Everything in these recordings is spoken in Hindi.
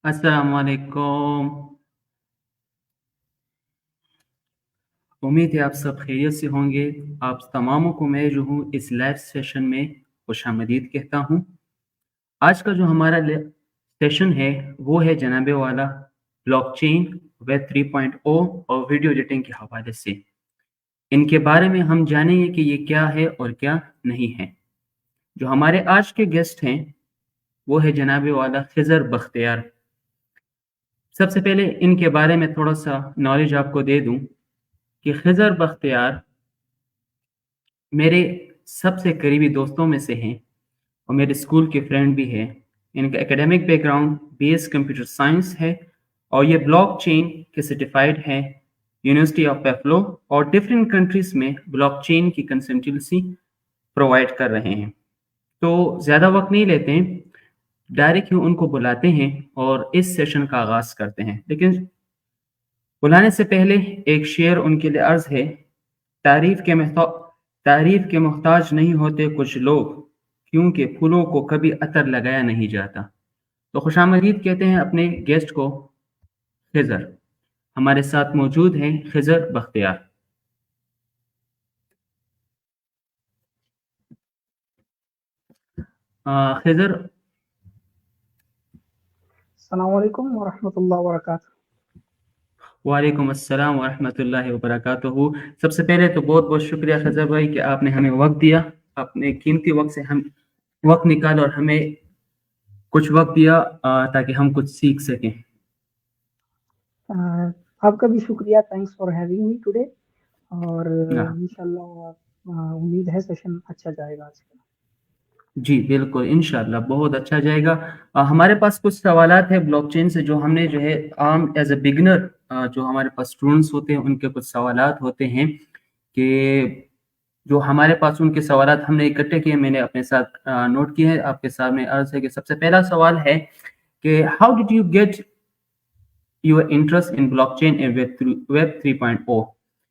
अस्सलाम वालेकुम। उम्मीद है आप सब खैरियत से होंगे। आप तमामों को मैं जो हूँ इस लाइव सेशन में खुशामदीद कहता हूँ। आज का जो हमारा सेशन है वो है जनाबे वाला ब्लॉकचेन, वेब 3.0 और वीडियो एडिटिंग के हवाले से। इनके बारे में हम जानेंगे कि ये क्या है और क्या नहीं है। जो हमारे आज के गेस्ट हैं वो है जनाबे वाला खिज़र बख्तियार। सबसे पहले इनके बारे में थोड़ा सा नॉलेज आपको दे दूं कि खिज़र बख्तियार मेरे सबसे करीबी दोस्तों में से हैं और मेरे स्कूल के फ्रेंड भी हैं। इनका academic background BS computer science है और ये ब्लॉकचेन के सर्टिफाइड हैं यूनिवर्सिटी ऑफ बफलो और डिफरेंट कंट्रीज में ब्लॉकचेन की कंसल्टेंसी प्रोवाइड कर रहे हैं। तो ज़्यादा वक्त नहीं लेते हैं, डायरेक्ट ही उनको बुलाते हैं और इस सेशन का आगाज़ करते हैं। लेकिन बुलाने से पहले एक शेर उनके लिए अर्ज़ है। तारीफ के मोहताज नहीं होते कुछ लोग, क्योंकि फूलों को कभी अतर लगाया नहीं जाता। तो खुशामदीद कहते हैं अपने गेस्ट को खिज़र। हमारे साथ मौजूद हैं खिज़र बख्तियार। खिज़र। अस्सलाम वालेकुम व रहमतुल्लाहि व बरकातहू। वालेकुम अस्सलाम व रहमतुल्लाहि व बरकातहू। सबसे पहले तो बहुत बहुत शुक्रिया खिज़र भाई कि आपने हमें वक्त दिया, अपने कीमती वक्त से हम वक्त निकाला और हमें कुछ वक्त दिया ताकि हम कुछ सीख सकें। आपका भी शुक्रिया, thanks for having me today. और हाँ, इंशाल्लाह उम्मीद है सेशन अच्छा जाएगा आज का। जी बिल्कुल, इंशाल्लाह बहुत अच्छा जाएगा। हमारे पास कुछ सवालात है ब्लॉकचेन से जो हमने जो है आम एज अ बिगिनर जो हमारे पास स्टूडेंट्स होते हैं उनके कुछ सवालात होते हैं कि जो हमारे पास उनके सवालात हमने इकट्ठे किए, मैंने अपने साथ नोट किए हैं। आपके सामने अर्ज है कि सबसे पहला सवाल है कि how did you get your interest in blockchain and web 3.0।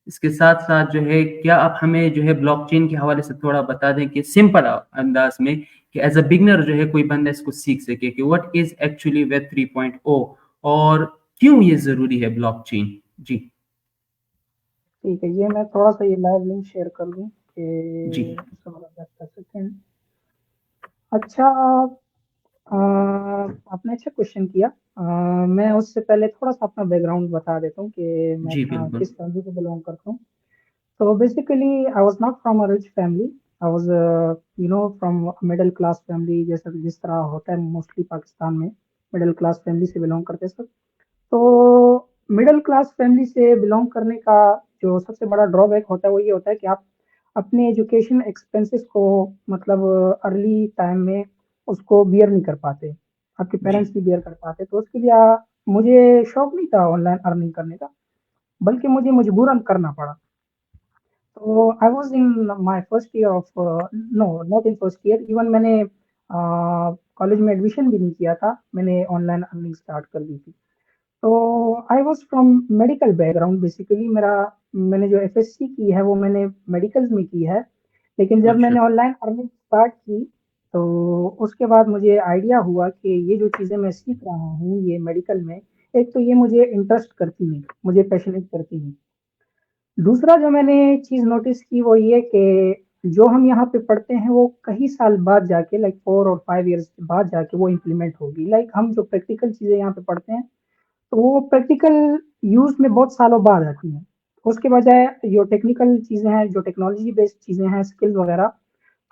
इसके साथ साथ जो है क्या आप हमें जो है ब्लॉकचेन के हवाले से थोड़ा बता दें कि सिंपल अंदाज में कि एज अ बिगनर जो है कोई बंदा इसको सीख सके कि व्हाट इज एक्चुअली वेब 3.0 और क्यों ये जरूरी है ब्लॉकचेन। जी। ठीक है, ये मैं थोड़ा सा ये लाइव लिंक शेयर कर दूं जी। कि उससे मदद कर सकते हैं। अच्छा, आपने अच्छा क्वेश्चन किया। मैं उससे पहले थोड़ा सा अपना बैकग्राउंड बता देता हूँ कि मैं जी बिल्कुल। किस फैमिली से बिलोंग करता हूँ। So basically, I was not from a rich family. I was, from a middle class family, जैसा जिस तरह होता है मोस्टली पाकिस्तान में मिडिल क्लास फैमिली से बिलोंग करते हैं सब। तो मिडिल क्लास फैमिली से बिलोंग करने का जो सबसे बड़ा ड्रॉबैक होता है वो ये होता है कि आप अपने एजुकेशन एक्सपेंसेस को मतलब अर्ली टाइम में उसको बियर नहीं कर पाते, आपके जी। पेरेंट्स नहीं बियर कर पाते। तो उसके लिए मुझे शौक नहीं था ऑनलाइन अर्निंग करने का, बल्कि मुझे मजबूरन करना पड़ा। तो I was in my first year of, no not in first year, even मैंने कॉलेज में एडमिशन भी नहीं किया था, मैंने ऑनलाइन अर्निंग स्टार्ट कर दी थी। तो I was from medical background basically. मैंने जो एफएससी की है वो मैंने मेडिकल्स में की है। लेकिन जब अच्छा। मैंने ऑनलाइन अर्निंग स्टार्ट की तो उसके बाद मुझे आइडिया हुआ कि ये जो चीज़ें मैं सीख रहा हूँ ये मेडिकल में, एक तो ये मुझे इंटरेस्ट करती नहीं, मुझे पैशनेट करती नहीं। दूसरा जो मैंने चीज़ नोटिस की वो ये कि जो हम यहाँ पे पढ़ते हैं वो कई साल बाद जाके लाइक 4 और 5 इयर्स बाद जाके वो इम्प्लीमेंट होगी। लाइक हम जो प्रैक्टिकल चीज़ें यहाँ पे पढ़ते हैं तो वो प्रैक्टिकल यूज़ में बहुत सालों बाद आती हैं। उसके बजाय जो टेक्निकल चीज़ें हैं, जो टेक्नोलॉजी बेस्ड चीज़ें हैं, स्किल्स वगैरह,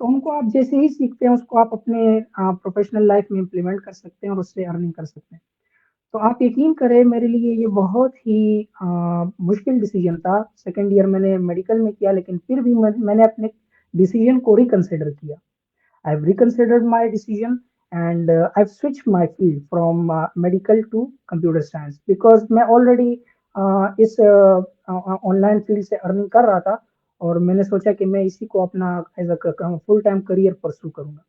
तो उनको आप जैसे ही सीखते हैं उसको आप अपने प्रोफेशनल लाइफ में इम्प्लीमेंट कर सकते हैं और उससे अर्निंग कर सकते हैं। तो आप यकीन करें मेरे लिए ये बहुत ही मुश्किल डिसीजन था। सेकंड ईयर मैंने मेडिकल में किया लेकिन फिर भी मैंने अपने डिसीजन को रिकंसिडर किया। I've reconsidered my decision and I've switched my field from medical to computer science because मैं already इस ऑनलाइन फील्ड से अर्निंग कर रहा था और मैंने सोचा कि मैं इसी को अपना as a full time career pursue करूंगा।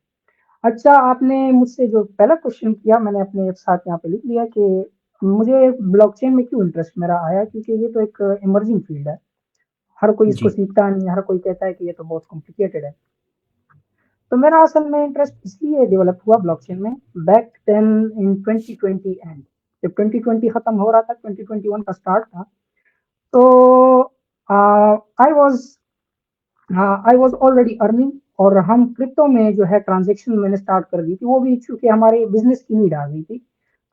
अच्छा, आपने मुझसे जो पहला क्वेश्चन किया मैंने अपने साथ यहाँ पे लिख लिया कि मुझे ब्लॉकचेन में क्यों इंटरेस्ट मेरा आया, क्योंकि ये तो एक इमर्जिंग फील्ड है। हर कोई इसको जी। सीखता नहीं है, हर कोई कहता है कि ये तो बहुत कॉम्प्लिकेटेड है। तो मेरा असल में इंटरेस्ट इसलिए डेवलप हुआ ब्लॉकचेन में बैक देन इन 2020 एंड। जब 2020 खत्म हो रहा था, 2021 का स्टार्ट था, तो आई वाज ऑलरेडी अर्निंग, और हम क्रिप्टो में जो है ट्रांजैक्शन मैंने स्टार्ट कर दी थी, वो भी चूंकि हमारे बिजनेस की नीड आ गई थी,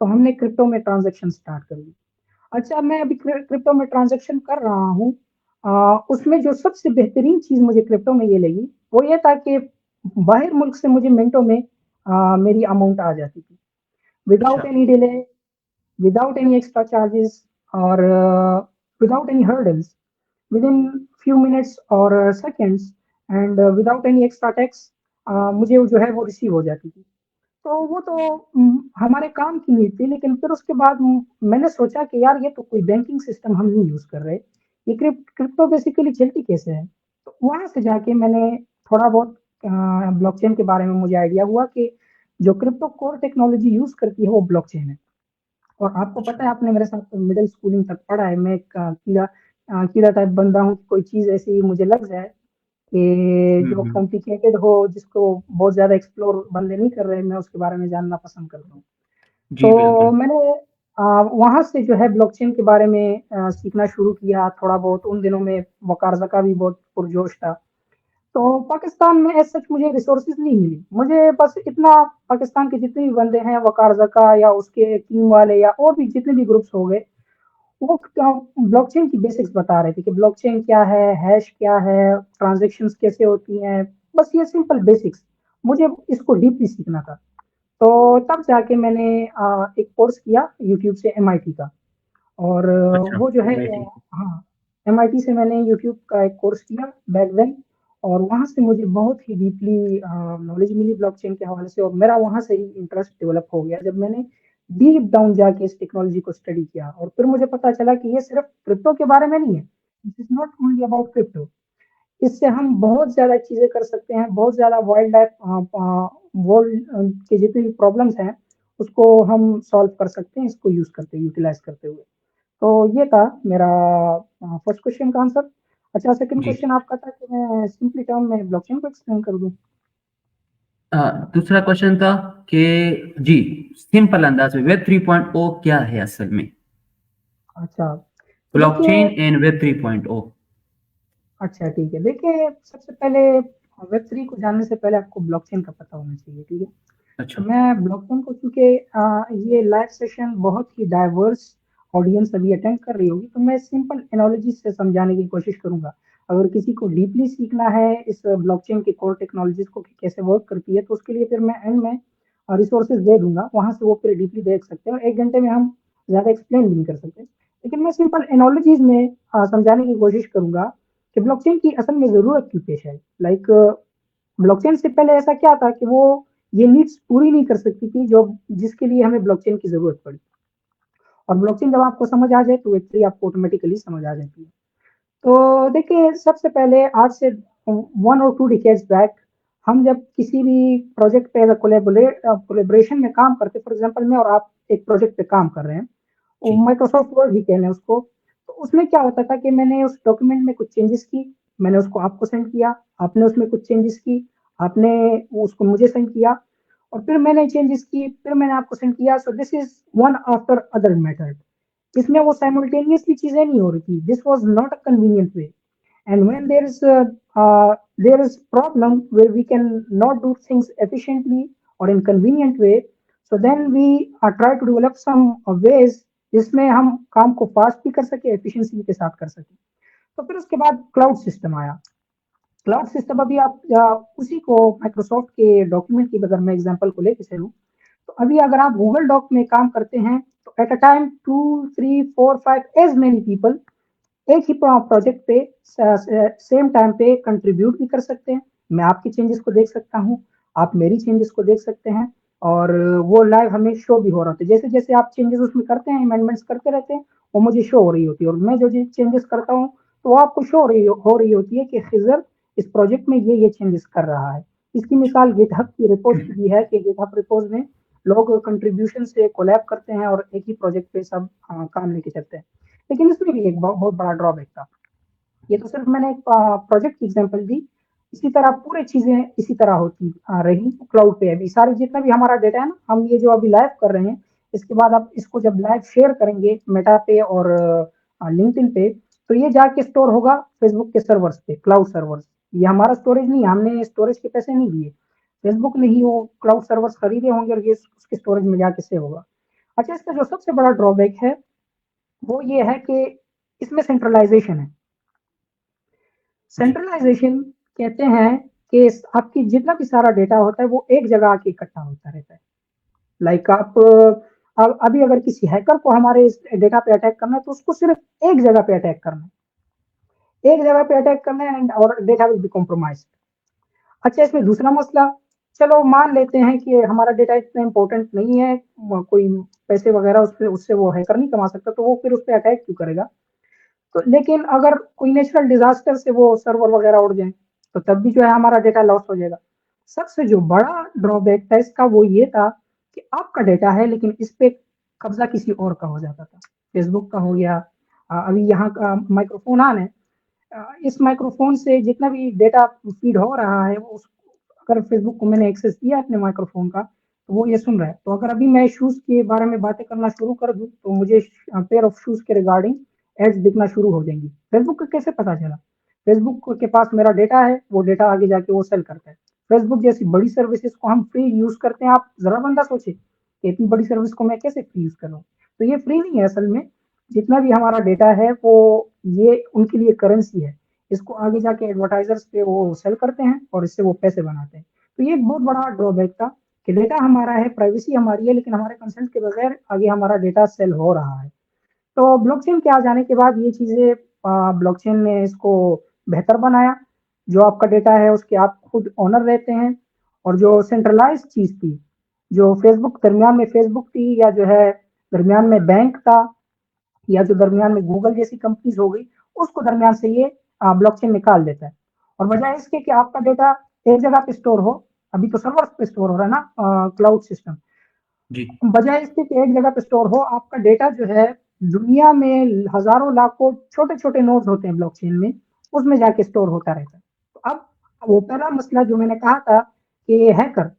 तो हमने क्रिप्टो में ट्रांजैक्शन स्टार्ट कर दी। अच्छा, मैं अभी क्रिप्टो में ट्रांजैक्शन कर रहा हूँ। उसमें जो सबसे बेहतरीन चीज़ मुझे क्रिप्टो में ये लगी, वो ये था कि बाहर मुल्क से मुझे मिनटों में मेरी अमाउंट आ जाती थी, अच्छा। Without any delay, without any extra charges, और without any hurdles, within few minutes or seconds, and without any extra tax, मुझे वो जो है वो रिसीव हो जाती थी। तो वो तो हमारे काम की नहीं थी, लेकिन फिर उसके बाद मैंने सोचा कि यार ये तो कोई बैंकिंग सिस्टम हम नहीं यूज़ कर रहे, ये क्रिप्टो बेसिकली चलती कैसे है? तो वहाँ से जाके मैंने थोड़ा बहुत ब्लॉकचेन के बारे में मुझे आइडिया हुआ कि जो क्रिप्टो कोर टेक्नोलॉजी यूज़ करती है वो ब्लॉकचेन है। और आपको अच्छा। पता है, आपने मेरे साथ मिडिल स्कूलिंग तक पढ़ा है, मैं एक कीड़ा टाइप बंदा हूँ, कोई चीज़ ऐसी मुझे लग जाए कि जो हम्म। कॉम्प्लिकेटेड हो, जिसको बहुत ज़्यादा एक्सप्लोर बंदे नहीं कर रहे, मैं उसके बारे में जानना पसंद करता हूँ। जी तो बिल्कुल। मैंने वहाँ से जो है ब्लॉकचेन के बारे में सीखना शुरू किया थोड़ा बहुत। उन दिनों में वकार ज़का भी बहुत पुरजोश था। तो पाकिस्तान में एज़ सच मुझे रिसोर्सेज़ नहीं मिली। मुझे बस इतना, पाकिस्तान के जितने भी बंदे हैं, वकार ज़का या उसके टीम वाले या और भी जितने भी ग्रुप्स हो गए, वो क्या ब्लॉकचेन की बेसिक्स बता रहे थे कि ब्लॉकचेन क्या है, हैश क्या है, ट्रांज़ैक्शंस कैसे होती हैं, बस ये सिंपल बेसिक्स। मुझे इसको डीपली सीखना था। तो तब जाके मैंने एक कोर्स किया यूट्यूब से एमआईटी का, और अच्छा। वो जो है एमआईटी। हाँ, एमआईटी से मैंने यूट्यूब का एक कोर्स किया बैक देन, और वहाँ से मुझे बहुत ही डीपली नॉलेज मिली ब्लॉकचेन के हवाले से, और मेरा वहाँ से ही इंटरेस्ट डेवलप हो गया जब मैंने डीप डाउन जाके इस टेक्नोलॉजी को स्टडी किया, और फिर मुझे पता चला कि ये सिर्फ क्रिप्टो के बारे में नहीं है, this is not only about crypto. इससे हम बहुत ज़्यादा चीज़ें कर सकते हैं, बहुत ज़्यादा वाइल्ड लाइफ वर्ल्ड के जितने भी प्रॉब्लम्स हैं, उसको हम सॉल्व कर सकते हैं, इसको यूज़ करते यूटिलाइज़ करते हुए। तो ये था मेरा फर्स्ट क्वेश्चन का आंसर। अच्छा, सेकंड जी। क्वेश्चन आपका था कि मैं सिंपली टर्म में ब्लॉकचेन को एक्सप्लेन कर दूँ। अ, दूसरा क्वेश्चन था कि जी, सिंपल अंदाज में वेब 3.0 क्या है असल में? अच्छा, तो देखिए, ब्लॉकचेन एंड वेब 3.0। अच्छा ठीक है। देखिए, सबसे पहले वेब 3 को जानने से पहले आपको ब्लॉकचेन का पता होना चाहिए, ठीक है? तो अच्छा। मैं ब्लॉकचेन को, चूँकि ये लाइव सेशन बहुत ही डाइवर्स ऑडियंस अभी अटेंड कर रही होगी, तो मैं सिंपल एनालॉजी से समझाने की कोशिश करूँगा। अगर किसी को डीपली सीखना है इस ब्लॉकचेन की कोर टेक्नोलॉजीज़ को कि कैसे वर्क करती है, तो उसके लिए फिर मैं एंड में रिसोर्सेज़ दे दूँगा, वहाँ से वो फिर डीपली देख सकते हैं, और 1 घंटे में हम ज़्यादा एक्सप्लेन भी नहीं कर सकते। लेकिन मैं सिंपल एनालॉजीज़ में समझाने की कोशिश करूँगा कि ब्लॉकचेन की असल में ज़रूरत क्यों पेश आई। लाइक ब्लॉकचेन से पहले ऐसा क्या था कि वो ये नीड्स पूरी नहीं कर सकती थी जो जिसके लिए हमें ब्लॉकचेन की ज़रूरत पड़ी। और ब्लॉकचेन जब आपको समझ आ जाए, तो वेब3 आपको ऑटोमेटिकली समझ आ जाती है। तो देखिए, सबसे पहले आज से 1 और 2 डिकेड्स बैक, हम जब किसी भी प्रोजेक्ट पे एज़ अ कोलैबोरेशन में काम करते, फॉर एग्ज़ाम्पल मैं और आप एक प्रोजेक्ट पे काम कर रहे हैं, वो जी। माइक्रोसॉफ्ट वर्ड ही कह लें उसको। तो उसमें क्या होता था कि मैंने उस डॉक्यूमेंट में कुछ चेंजेस की, मैंने उसको आपको सेंड किया, आपने उसमें कुछ चेंजेस की, आपने उसको मुझे सेंड किया, और फिर मैंने चेंजेस की, फिर मैंने आपको सेंड किया। So this is one after other method. इसमें वो साइमल्टेनियसली चीज़ें नहीं हो रही थी। This was not a convenient way. And when there is problem where we can not do things efficiently or in convenient way, so then we try to develop some ways जिसमें हम काम को फास्ट भी कर सके, एफिशिएंसी के साथ कर सके। तो फिर उसके बाद क्लाउड सिस्टम आया। क्लाउड सिस्टम अभी आप उसी को माइक्रोसॉफ्ट के डॉक्यूमेंट की अगर मैं एग्जांपल को लेके चलूं, तो अभी अगर आप गूगल डॉक में काम करते हैं, तो at a time 2 3 4 5 as many people एक ही प्रोजेक्ट पे सेम टाइम पे कंट्रीब्यूट भी कर सकते हैं। मैं आपकी चेंजेस को देख सकता हूँ, आप मेरी चेंजेस को देख सकते हैं, और वो लाइव हमें शो भी हो रहा होता है। जैसे जैसे आप चेंजेस उसमें करते हैं, अमेंडमेंट्स करते रहते हैं, वो मुझे शो हो रही होती है, और मैं जो चेंजेस करता हूँ, तो वो आपको शो हो रही होती है कि खिजर इस प्रोजेक्ट में ये चेंजेस कर रहा है। इसकी मिसाल गिटहब की रिपोज की भी है कि गिटहब रिपोज में लोग कंट्रीब्यूशन से कोलैब करते हैं और एक ही प्रोजेक्ट पे सब काम लेके चलते हैं। लेकिन इसमें भी एक बहुत बड़ा ड्रॉबैक था। ये तो सिर्फ मैंने एक प्रोजेक्ट की एग्जांपल दी। इसी तरह पूरी चीजें इसी तरह होती रही क्लाउड पे। अभी सारे जितना भी हमारा डेटा है ना, हम ये जो अभी लाइव कर रहे हैं, इसके बाद आप इसको जब लाइव शेयर करेंगे मेटा पे और लिंक्डइन पे, तो ये जाके स्टोर होगा फेसबुक के सर्वर्स पे, क्लाउड सर्वर्स। ये हमारा स्टोरेज नहीं, हमने स्टोरेज के पैसे नहीं दिए, फेसबुक ने ही वो क्लाउड सर्वर्स खरीदे होंगे और ये उसके स्टोरेज में जाके सेव होगा। अच्छा, इसका जो सबसे बड़ा ड्रॉबैक है वो ये है कि इसमें सेंट्रलाइजेशन है। जी, सेंट्रलाइजेशन कहते हैं कि आपकी जितना भी सारा डेटा होता है वो एक जगह आके इकट्ठा होता रहता है। लाइक आप अब अभी अगर किसी हैकर को हमारे इस डेटा पे अटैक करना है तो उसको सिर्फ एक जगह पे अटैक करना है, एक जगह पे अटैक करना है एंड और डेटा विल बी कॉम्प्रोमाइज। अच्छा, इसमें दूसरा मसला, चलो मान लेते हैं कि हमारा डेटा इतना इंपॉर्टेंट नहीं है, कोई पैसे वगैरह उससे उससे वो हैकर नहीं कमा सकता, तो वो फिर उस पर अटैक क्यों करेगा। तो लेकिन अगर कोई नेचुरल डिजास्टर से वो सर्वर वगैरह उड़ जाए तो तब भी जो है हमारा डेटा लॉस हो जाएगा। सबसे जो बड़ा ड्रॉबैक था इसका वो ये था कि आपका डेटा है लेकिन इस पे कब्जा किसी और का हो जाता था, फेसबुक का हो गया। अभी यहाँ का माइक्रोफोन ऑन है, इस माइक्रोफोन से जितना भी डेटा फीड हो रहा है वो अगर फेसबुक को मैंने एक्सेस दिया अपने माइक्रोफोन का तो वो ये सुन रहा है। तो अगर अभी मैं शूज के बारे में बातें करना शुरू कर दूं तो मुझे पेयर ऑफ शूज के रिगार्डिंग एड्स दिखना शुरू हो जाएंगी। फेसबुक को कैसे पता चला? फेसबुक के पास मेरा डेटा है, वो डेटा आगे जाके वो सेल करता है। फेसबुक जैसी बड़ी सर्विसेज को हम फ्री यूज करते हैं, आप जरा बंदा सोचे कि इतनी बड़ी सर्विस को मैं कैसे फ्री यूज कर रहा हूँ। तो ये फ्री नहीं है असल में, जितना भी हमारा डेटा है वो ये उनके लिए करेंसी है। इसको आगे जाके एडवर्टाइजर्स पे वो सेल करते हैं और इससे वो पैसे बनाते हैं। तो ये एक बहुत बड़ा ड्रॉबैक था कि डेटा हमारा है, प्राइवेसी हमारी है, लेकिन हमारे कंसेंट के बगैर आगे हमारा डेटा सेल हो रहा है। तो ब्लॉकचेन के आ जाने के बाद ये चीज़ें, ब्लॉकचेन ने इसको बेहतर बनाया। जो आपका डेटा है उसके आप खुद ओनर रहते हैं। और जो सेंट्रलाइज चीज़ थी, जो फेसबुक दरमियान में फेसबुक थी, या जो है दरमियान में बैंक था, या जो दरमियान में गूगल जैसी कंपनीज हो गई, उसको दरमियान से ये ब्लॉकचेन निकाल देता है। और बजाय इसके कि आपका डेटा एक जगह पे स्टोर हो, अभी तो सर्वर पे स्टोर हो रहा है ना क्लाउड सिस्टम, जी, बजाय इसके कि एक जगह पे स्टोर हो, आपका डेटा जो है दुनिया में हजारों लाखों छोटे छोटे नोड्स होते हैं ब्लॉकचेन में, उसमें जाके स्टोर होता रहता है। तो अब वो पहला मसला जो मैंने कहा था कि हैकर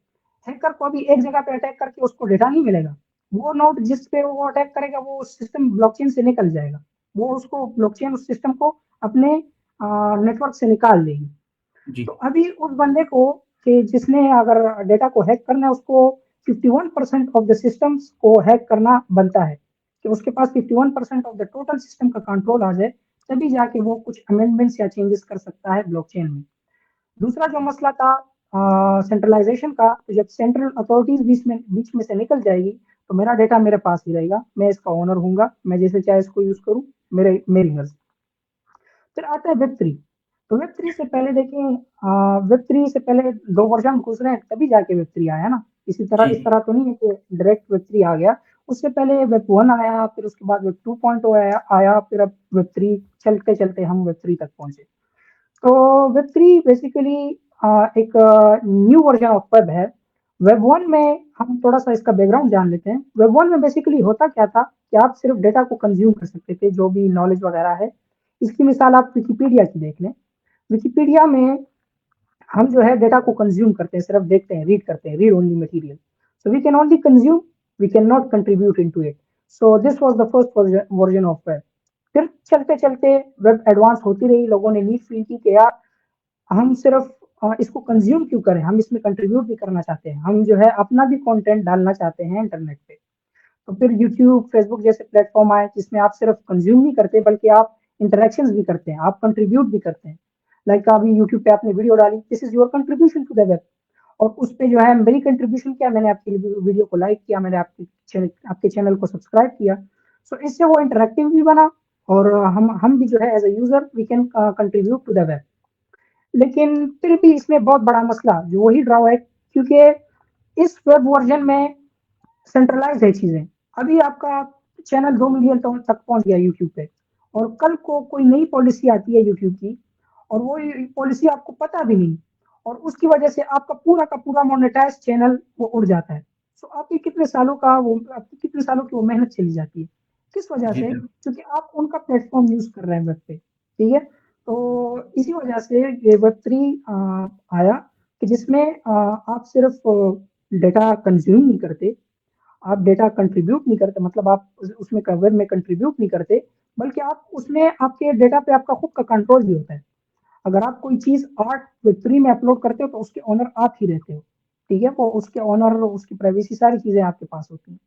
हैकर को अभी एक जगह पे अटैक करके उसको डेटा नहीं मिलेगा। वो नोड जिस पे वो अटैक करेगा वो सिस्टम ब्लॉकचेन से निकल जाएगा, वो उसको ब्लॉकचेन उस सिस्टम को अपने नेटवर्क से निकाल देगी। जी, तो अभी उस बंदे को कि जिसने अगर डेटा को हैक करना है उसको 51% ऑफ द सिस्टम्स को हैक करना बनता है, कि उसके पास 51% ऑफ द टोटल सिस्टम का कंट्रोल आ जाए, तभी जाके वो कुछ अमेंडमेंट्स या चेंजेस कर सकता है ब्लॉकचेन में। दूसरा जो मसला था सेंट्रलाइजेशन का, तो जब सेंट्रल अथॉरिटीज बीच में से निकल जाएगी तो मेरा डेटा मेरे पास ही रहेगा, मैं इसका ओनर हूँ, मैं जैसे चाहे इसको यूज करूँ, मेरे मेरी मर्जी। फिर आता है वेब थ्री। तो वेब थ्री से पहले देखें, वेब थ्री से पहले दो वर्जन गुजरे हैं, तभी जाके वेब थ्री आया ना। इस जी, तरह तो नहीं है कि डायरेक्ट वेब थ्री आ गया। उससे पहले वेब वन आया, फिर उसके बाद वेब 2.0 आया, फिर अब वेब थ्री चलते चलते हम वेब थ्री तक पहुंचे। तो वेब थ्री बेसिकली एक न्यू वर्जन ऑफ वेब है। वेब वन में हम थोड़ा सा इसका बैकग्राउंड जान लेते हैं। वेब वन में बेसिकली होता क्या था कि आप सिर्फ डेटा को कंज्यूम कर सकते थे, जो भी नॉलेज वगैरह है। इसकी मिसाल आप विकिपीडिया की देख लें। विकिपीडिया में हम जो है डेटा को कंज्यूम करते हैं, सिर्फ देखते हैं, रीड करते हैं, read only material. So we can only consume, we can not contribute into it. So this was the first version of web. फिर चलते चलते वेब एडवांस होती रही, लोगों ने नीड फील की कि यार हम सिर्फ इसको कंज्यूम क्यों करें, हम इसमें कंट्रीब्यूट भी करना चाहते हैं, हम जो है अपना भी कंटेंट डालना चाहते हैं इंटरनेट पे। तो फिर यूट्यूब, फेसबुक जैसे प्लेटफॉर्म आए जिसमें आप सिर्फ कंज्यूम नहीं करते बल्कि आप इंटरेक्शंस भी करते हैं, आप कंट्रीब्यूट भी करते हैं। लाइक अभी यूट्यूब पे आपने वीडियो डाली, this is your contribution to the web. और उस पे जो है मेरी कंट्रीब्यूशन क्या, मैंने आपकी वीडियो को लाइक किया, मैंने आपके चैनल को सब्सक्राइब किया। सो इससे वो इंटरेक्टिव भी बना और हम भी जो है as a user we can contribute to the web. लेकिन फिर भी इसमें बहुत बड़ा मसला जो वही ड्रॉबैक, क्योंकि इस वेब वर्जन में सेंट्रलाइज है चीजें। अभी आपका चैनल 2 मिलियन तक पहुंच गया यूट्यूब पे, और कल को कोई नई पॉलिसी आती है यूट्यूब की और वो पॉलिसी आपको पता भी नहीं, और उसकी वजह से आपका पूरा का पूरा मोनेटाइज चैनल वो उड़ जाता है। तो आपकी कितने सालों की वो मेहनत चली जाती है, किस वजह जी, से? बिल्कुल, क्योंकि आप उनका प्लेटफॉर्म यूज कर रहे हैं वेब पे, ठीक है। तो इसी वजह से ये वेब थ्री आया कि जिसमें आप सिर्फ डेटा कंज्यूम नहीं करते, आप डेटा कंट्रीब्यूट नहीं करते, मतलब आप उसमें वेब में कंट्रीब्यूट नहीं करते, बल्कि आप उसमें आपके डेटा पे आपका खुद का कंट्रोल भी होता है। अगर आप कोई चीज़ आर्ट वेब थ्री में अपलोड करते हो तो उसके ओनर आप ही रहते हो, ठीक है? वो उसके ओनर, उसकी प्राइवेसी, सारी चीज़ें आपके पास होती हैं।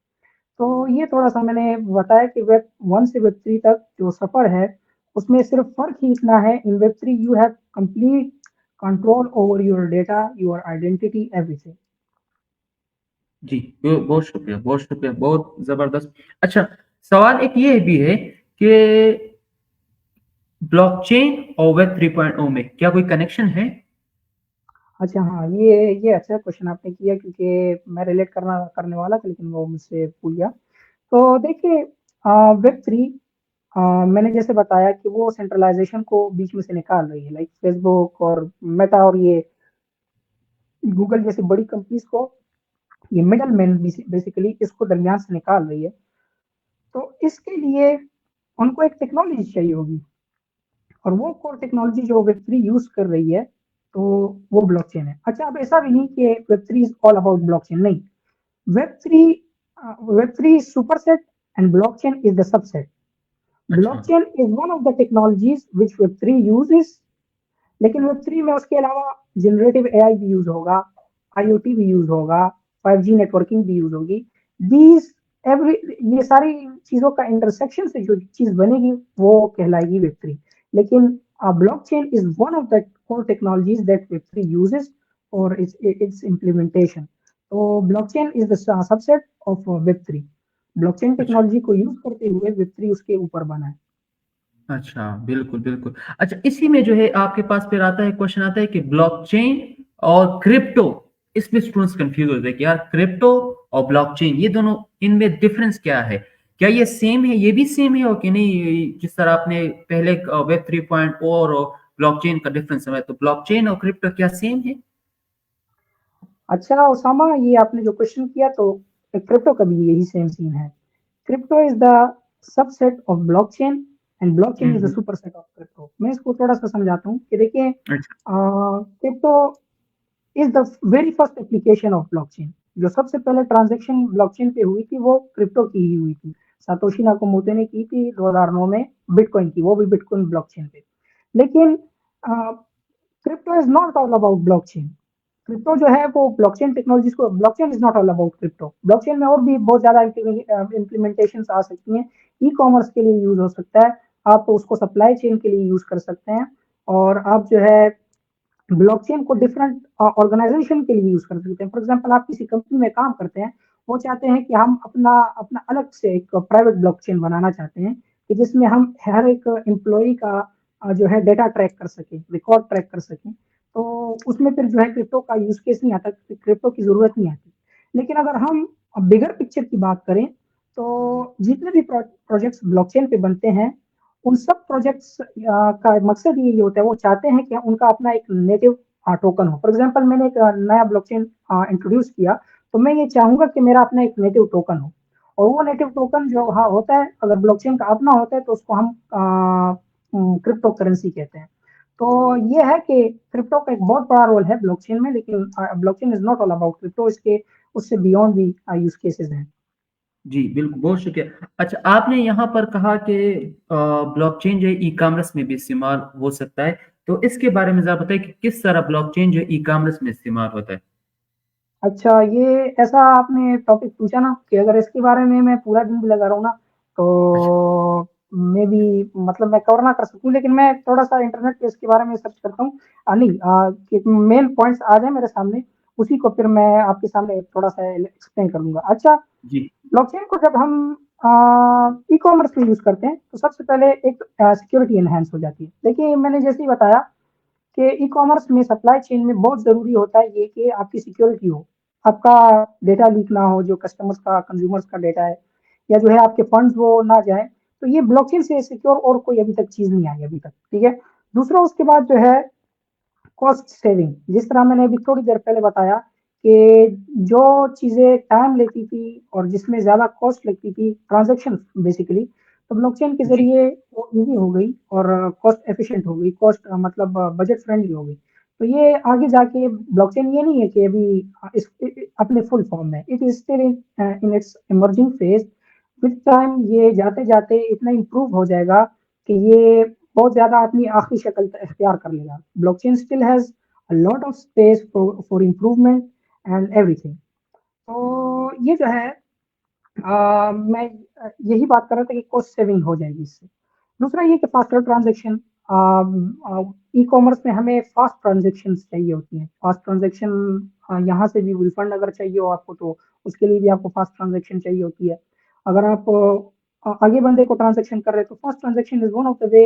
तो ये थोड़ा-सा मैंने बताया कि वेब 1 से वेब 3 तक जो सफ़र है, उसमें सिर्फ़ फ़र्क ही इतना है, in web 3 you have complete control over your data, your identity, everything. जी, बहुत शुक्रिया, बहुत शुक्रिया, बहुत ज़बरदस्त। अच्छा, सवाल एक ये भी है कि ब्लॉकचेन और वेब 3.0 में क्या कोई कनेक्शन है? अच्छा हाँ, ये अच्छा क्वेश्चन आपने किया, क्योंकि मैं रिलेट करने वाला था, लेकिन वो मुझसे भूल गया। तो देखिए, वेब 3, मैंने जैसे बताया कि वो सेंट्रलाइज़ेशन को बीच में से निकाल रही है, लाइक फ़ेसबुक और मेटा और ये गूगल जैसी बड़ी कंपनीज़ को, ये मिडलमैन बेसिकली इसको दरमियान से निकाल रही है। तो इसके लिए उनको एक टेक्नोलॉजी चाहिए होगी, और वो कोर टेक्नोलॉजी जो वेब थ्री यूज कर रही है, तो वो ब्लॉकचेन है। अच्छा, अब ऐसा भी नहीं कि web three is all about blockchain, नहीं। Web three web three superset and blockchain is the subset. अच्छा, blockchain is one of the technologies which web three uses, लेकिन वेब थ्री में उसके अलावा जनरेटिव एआई भी यूज होगा, आईओटी भी यूज होगा, 5G नेटवर्किंग भी यूज होगी। दीज एवरी ये सारी चीजों का इंटरसेक्शन से जो चीज बनेगी वो कहलाएगी वेब थ्री। लेकिन blockchain is one of the core technologies that web three uses और इट्स इम्प्लीमेंटेशन। तो blockchain is the subset of web three. Blockchain अच्छा, टेक्नोलॉजी को यूज करते हुए वेब थ्री उसके ऊपर बना है। अच्छा, बिल्कुल, बिल्कुल। अच्छा, इसी में जो है आपके पास फिर आता है, क्वेश्चन आता है कि ब्लॉकचेन और क्रिप्टो, इसमें स्टूडेंट्स कंफ्यूज होते हैं कि यार क्रिप्टो और ब्लॉकचेन ये दोनों, इनमें डिफरेंस क्या है? क्या ये सेम है, ये भी सेम है और कि नहीं? जिस तरह आपने पहले वेब 3.0 और ब्लॉकचेन का डिफरेंस समझा, तो ब्लॉकचेन और क्रिप्टो क्या सेम है? अच्छा उसामा, ये आपने जो क्वेश्चन किया, तो क्रिप्टो का भी यही सेम सीन है। Crypto is the subset of blockchain and blockchain is the hmm. Superset of crypto. मैं इसको थोड़ा सा समझाता हूँ कि देखिए, अच्छा। Crypto is the very first application of blockchain. जो सबसे पहले ट्रांजैक्शन ब्लॉकचेन पे हुई थी वो क्रिप्टो की ही हुई थी। सातोशी नाकामोटो ने की थी 2009 में बिटकॉइन की, वो भी बिटकॉइन ब्लॉकचेन पे। लेकिन crypto is not all about blockchain. Crypto जो है वो ब्लॉकचेन टेक्नोलॉजीज को, blockchain is not all about crypto. Blockchain में और भी बहुत ज्यादा इम्प्लीमेंटेशन आ सकती हैं। ई कॉमर्स के लिए यूज हो सकता है, आप उसको सप्लाई चेन के लिए यूज कर सकते हैं, और आप जो है ब्लॉकचेन को डिफरेंट ऑर्गेनाइजेशन के लिए यूज कर सकते हैं। फॉर एग्जांपल, आप किसी कंपनी में काम करते हैं, वो चाहते हैं कि हम अपना अपना अलग से एक प्राइवेट ब्लॉकचेन बनाना चाहते हैं, कि जिसमें हम हर एक एम्प्लॉय का जो है डेटा ट्रैक कर सके, रिकॉर्ड ट्रैक कर सकें। तो उसमें फिर जो है क्रिप्टो का यूज केस नहीं आता, क्रिप्टो की जरूरत नहीं आती। लेकिन अगर हम बिगर पिक्चर की बात करें, तो जितने भी प्रोजेक्ट्स ब्लॉकचेन पे बनते हैं, उन सब प्रोजेक्ट्स का मकसद ये होता है, वो चाहते हैं कि उनका अपना एक नेटिव टोकन हो। फॉर एग्जांपल, मैंने एक नया ब्लॉकचेन इंट्रोड्यूस किया, तो मैं ये चाहूंगा कि मेरा अपना एक नेटिव टोकन हो, और वो नेटिव टोकन जो हाँ होता है, अगर ब्लॉकचेन का अपना होता है तो उसको हम क्रिप्टो करेंसी कहते हैं। तो ये है कि क्रिप्टो का एक बहुत बड़ा रोल है ब्लॉकचेन में, लेकिन blockchain is not all about crypto, इसके उससे बियॉन्ड भी यूज केसेस हैं। जी, बिल्कुल, बहुत शुक्रिया। अच्छा, आपने यहाँ पर कहा कि ब्लॉकचेन जो है ई-कॉमर्स में भी इस्तेमाल हो सकता है, तो इसके बारे में ज़रा बताइए कि किस तरह ब्लॉकचेन जो है ई-कॉमर्स में इस्तेमाल होता है? अच्छा, ये ऐसा आपने टॉपिक पूछा ना, कि अगर इसके बारे में मैं पूरा दिन भी लगा रहूँ ना, अच्छा, तो मे बी मतलब मैं कवर ना कर सकूँ, लेकिन मैं थोड़ा-सा इंटरनेट पे इसके बारे में सर्च करता हूँ। नहीं, कि मेन पॉइंट्स आ जाए मेरे सामने, उसी को फिर मैं आपके सामने थोड़ा-सा एक्सप्लेन कर दूँगा। अच्छा, जी, ब्लॉकचेन को जब हम ई-कॉमर्स में यूज़ करते हैं, तो सबसे पहले एक सिक्योरिटी एनहांस हो जाती है। देखिए, मैंने जैसे ही बताया कि ई-कॉमर्स में सप्लाई चेन में बहुत ज़रूरी होता है ये कि आपकी सिक्योरिटी हो, आपका डेटा लीक ना हो, जो कस्टमर्स का, कंज्यूमर्स का डेटा है, या जो है आपके फंड्स वो ना जाए। तो ये ब्लॉकचेन से सिक्योर और कोई अभी तक चीज़ नहीं आई अभी तक, ठीक है? दूसरा, उसके बाद जो है कॉस्ट सेविंग। जिस तरह मैंने अभी थोड़ी देर पहले बताया कि जो चीज़ें टाइम लेती थी और जिसमें ज़्यादा कॉस्ट लगती थी, ट्रांज़ैक्शन बेसिकली, तो ब्लॉकचेन के जी, ज़रिए वो ईज़ी हो गई और कॉस्ट एफिशिएंट हो गई, कॉस्ट मतलब बजट फ्रेंडली हो गई। तो ये आगे जाके ब्लॉकचेन ये नहीं है कि अभी अपने फुल फॉर्म में, it is still in its emerging phase. With time ये जाते जाते इतना इम्प्रूव हो जाएगा कि ये बहुत ज्यादा अपनी आखिरी शक्ल इख्तियार कर लेगा। Blockchain still has a lot of space for improvement and everything. तो ये जो है मैं यही बात कर रहा था कि कॉस्ट सेविंग हो जाएगी इससे। दूसरा ये कि फास्टर ट्रांजेक्शन, ई कॉमर्स में हमें फास्ट ट्रांजेक्शन चाहिए होती हैं। फास्ट ट्रांजेक्शन यहाँ से भी रिफंड अगर चाहिए हो आपको तो उसके लिए भी आपको फास्ट ट्रांजेक्शन चाहिए होती है। अगर आप आगे बंदे को ट्रांजेक्शन कर रहे हैं तो fast transaction is one of the way,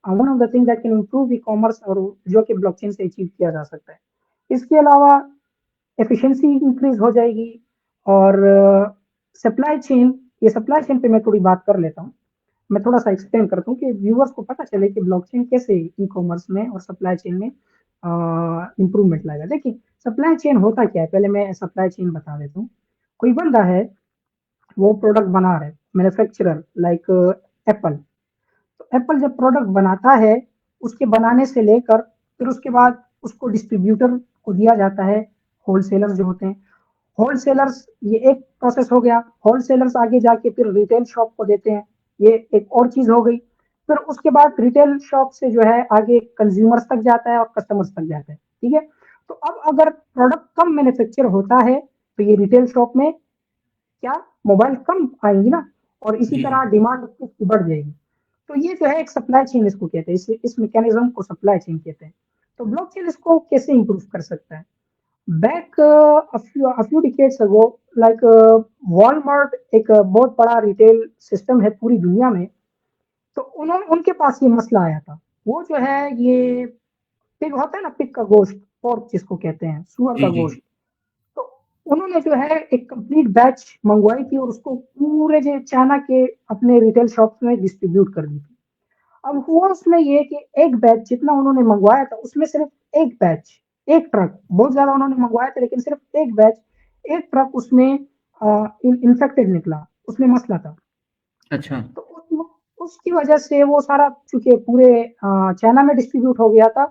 one of the thing that can improve e commerce, और जो कि ब्लॉकचेन से अचीव किया जा सकता है। इसके अलावा एफिशिएंसी इंक्रीज हो जाएगी। और सप्लाई चेन, ये सप्लाई चेन पे मैं थोड़ी बात कर लेता हूँ। मैं थोड़ा सा एक्सप्लेन करता हूँ कि व्यूअर्स को पता चले कि ब्लॉकचेन कैसे ई कॉमर्स में और सप्लाई चेन में इंप्रूवमेंट लाएगा। देखिए सप्लाई चेन होता क्या है, पहले मैं सप्लाई चेन बता देता हूँ। कोई बंदा है, वो प्रोडक्ट बना रहा है, मैन्युफैक्चरर लाइक एप्पल। तो एप्पल जब प्रोडक्ट बनाता है, उसके बनाने से लेकर फिर उसके बाद उसको डिस्ट्रीब्यूटर को दिया जाता है, होलसेलर जो होते हैं। होलसेलर्स, ये एक प्रोसेस हो गया। होलसेलर्स आगे जाके फिर रिटेल शॉप को देते हैं, ये एक और चीज हो गई। फिर उसके बाद रिटेल शॉप से जो है आगे कंज्यूमर्स तक जाता है और कस्टमर्स तक जाता है। ठीक है। तो अब अगर प्रोडक्ट कम मैन्युफैक्चर होता है तो ये रिटेल शॉप में क्या मोबाइल कम आएंगी ना, और इसी जी जी। तरह डिमांड उसकी बढ़ जाएगी। तो ये जो है एक सप्लाई चेन इसको कहते हैं, इस मैकेनिज्म को सप्लाई चेन कहते हैं। तो ब्लॉकचेन इसको कैसे इंप्रूव कर सकता है? Back a few decades ago, like Walmart एक बहुत बड़ा रिटेल सिस्टम है पूरी दुनिया में। तो उनके पास ये मसला आया था। वो जो है ये पिग होता है ना, पिग का गोश्त, पोर्क जिसको कहते हैं, सुअर जी का जी। गोश्त। तो उन्होंने जो है एक कंप्लीट बैच मंगवाई थी और उसको पूरे जो चाइना के अपने रिटेल शॉप में डिस्ट्रीब्यूट कर दी थी। अब हुआ उसमें ये कि एक बैच जितना उन्होंने मंगवाया था उसमें सिर्फ एक बैच, एक ट्रक, बहुत ज्यादा उन्होंने मंगवाया था लेकिन सिर्फ एक बैच, एक ट्रक उसमें इन्फेक्टेड निकला, उसमें मसला था। अच्छा। तो उसकी वजह से वो सारा चूंकि पूरे चाइना में डिस्ट्रीब्यूट हो गया था,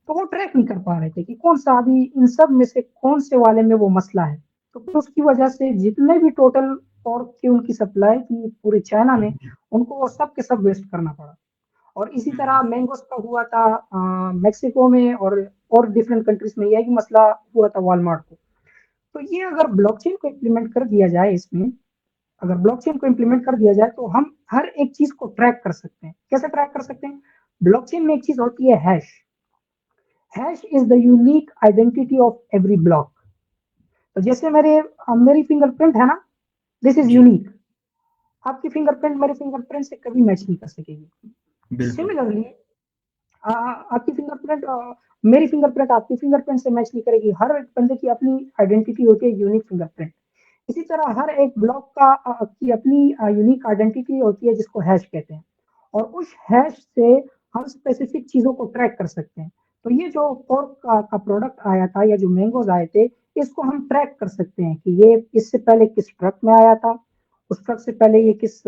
तो वो ट्रैक नहीं कर पा रहे थे कि कौन सा अभी इन सब में से कौन से वाले में वो मसला है। तो फिर उसकी वजह से जितने भी टोटल पोर्क की उनकी सप्लाई थी पूरे चाइना में, उनको वो सब के सब वेस्ट करना पड़ा। और इसी तरह मैंगोस का हुआ था मेक्सिको में, और डिफरेंट कंट्रीज में यही मसला हुआ था वॉलमार्ट को। तो ये अगर ब्लॉकचेन को इम्प्लीमेंट कर दिया जाए इसमें, अगर ब्लॉकचेन को इम्प्लीमेंट कर दिया जाए तो हम हर एक चीज को ट्रैक कर सकते हैं। कैसे ट्रैक कर सकते हैं? ब्लॉकचेन में एक चीज होती है hash. Hash is the unique identity of every block. तो जैसे मेरी फिंगरप्रिंट है ना, दिस इज जी। यूनिक। आपकी फिंगरप्रिंट मेरे फिंगरप्रिंट से कभी मैच नहीं कर सकेगी। बिल्कुल। सिमिलरली आपकी फिंगरप्रिंट मेरी फिंगरप्रिंट आपकी फिंगरप्रिंट से मैच नहीं करेगी। हर एक बंदे की अपनी आइडेंटिटी होती है, यूनिक फिंगरप्रिंट। इसी तरह हर एक ब्लॉक का की अपनी यूनिक आइडेंटिटी होती है जिसको हैश कहते हैं। और उस हैश से हम स्पेसिफिक चीजों को ट्रैक कर सकते हैं। तो ये जो पोर्क का प्रोडक्ट आया था या जो मैंगोज आए थे, इसको हम ट्रैक कर सकते हैं कि ये इससे पहले किस ट्रक में आया था, उस ट्रक से पहले ये किस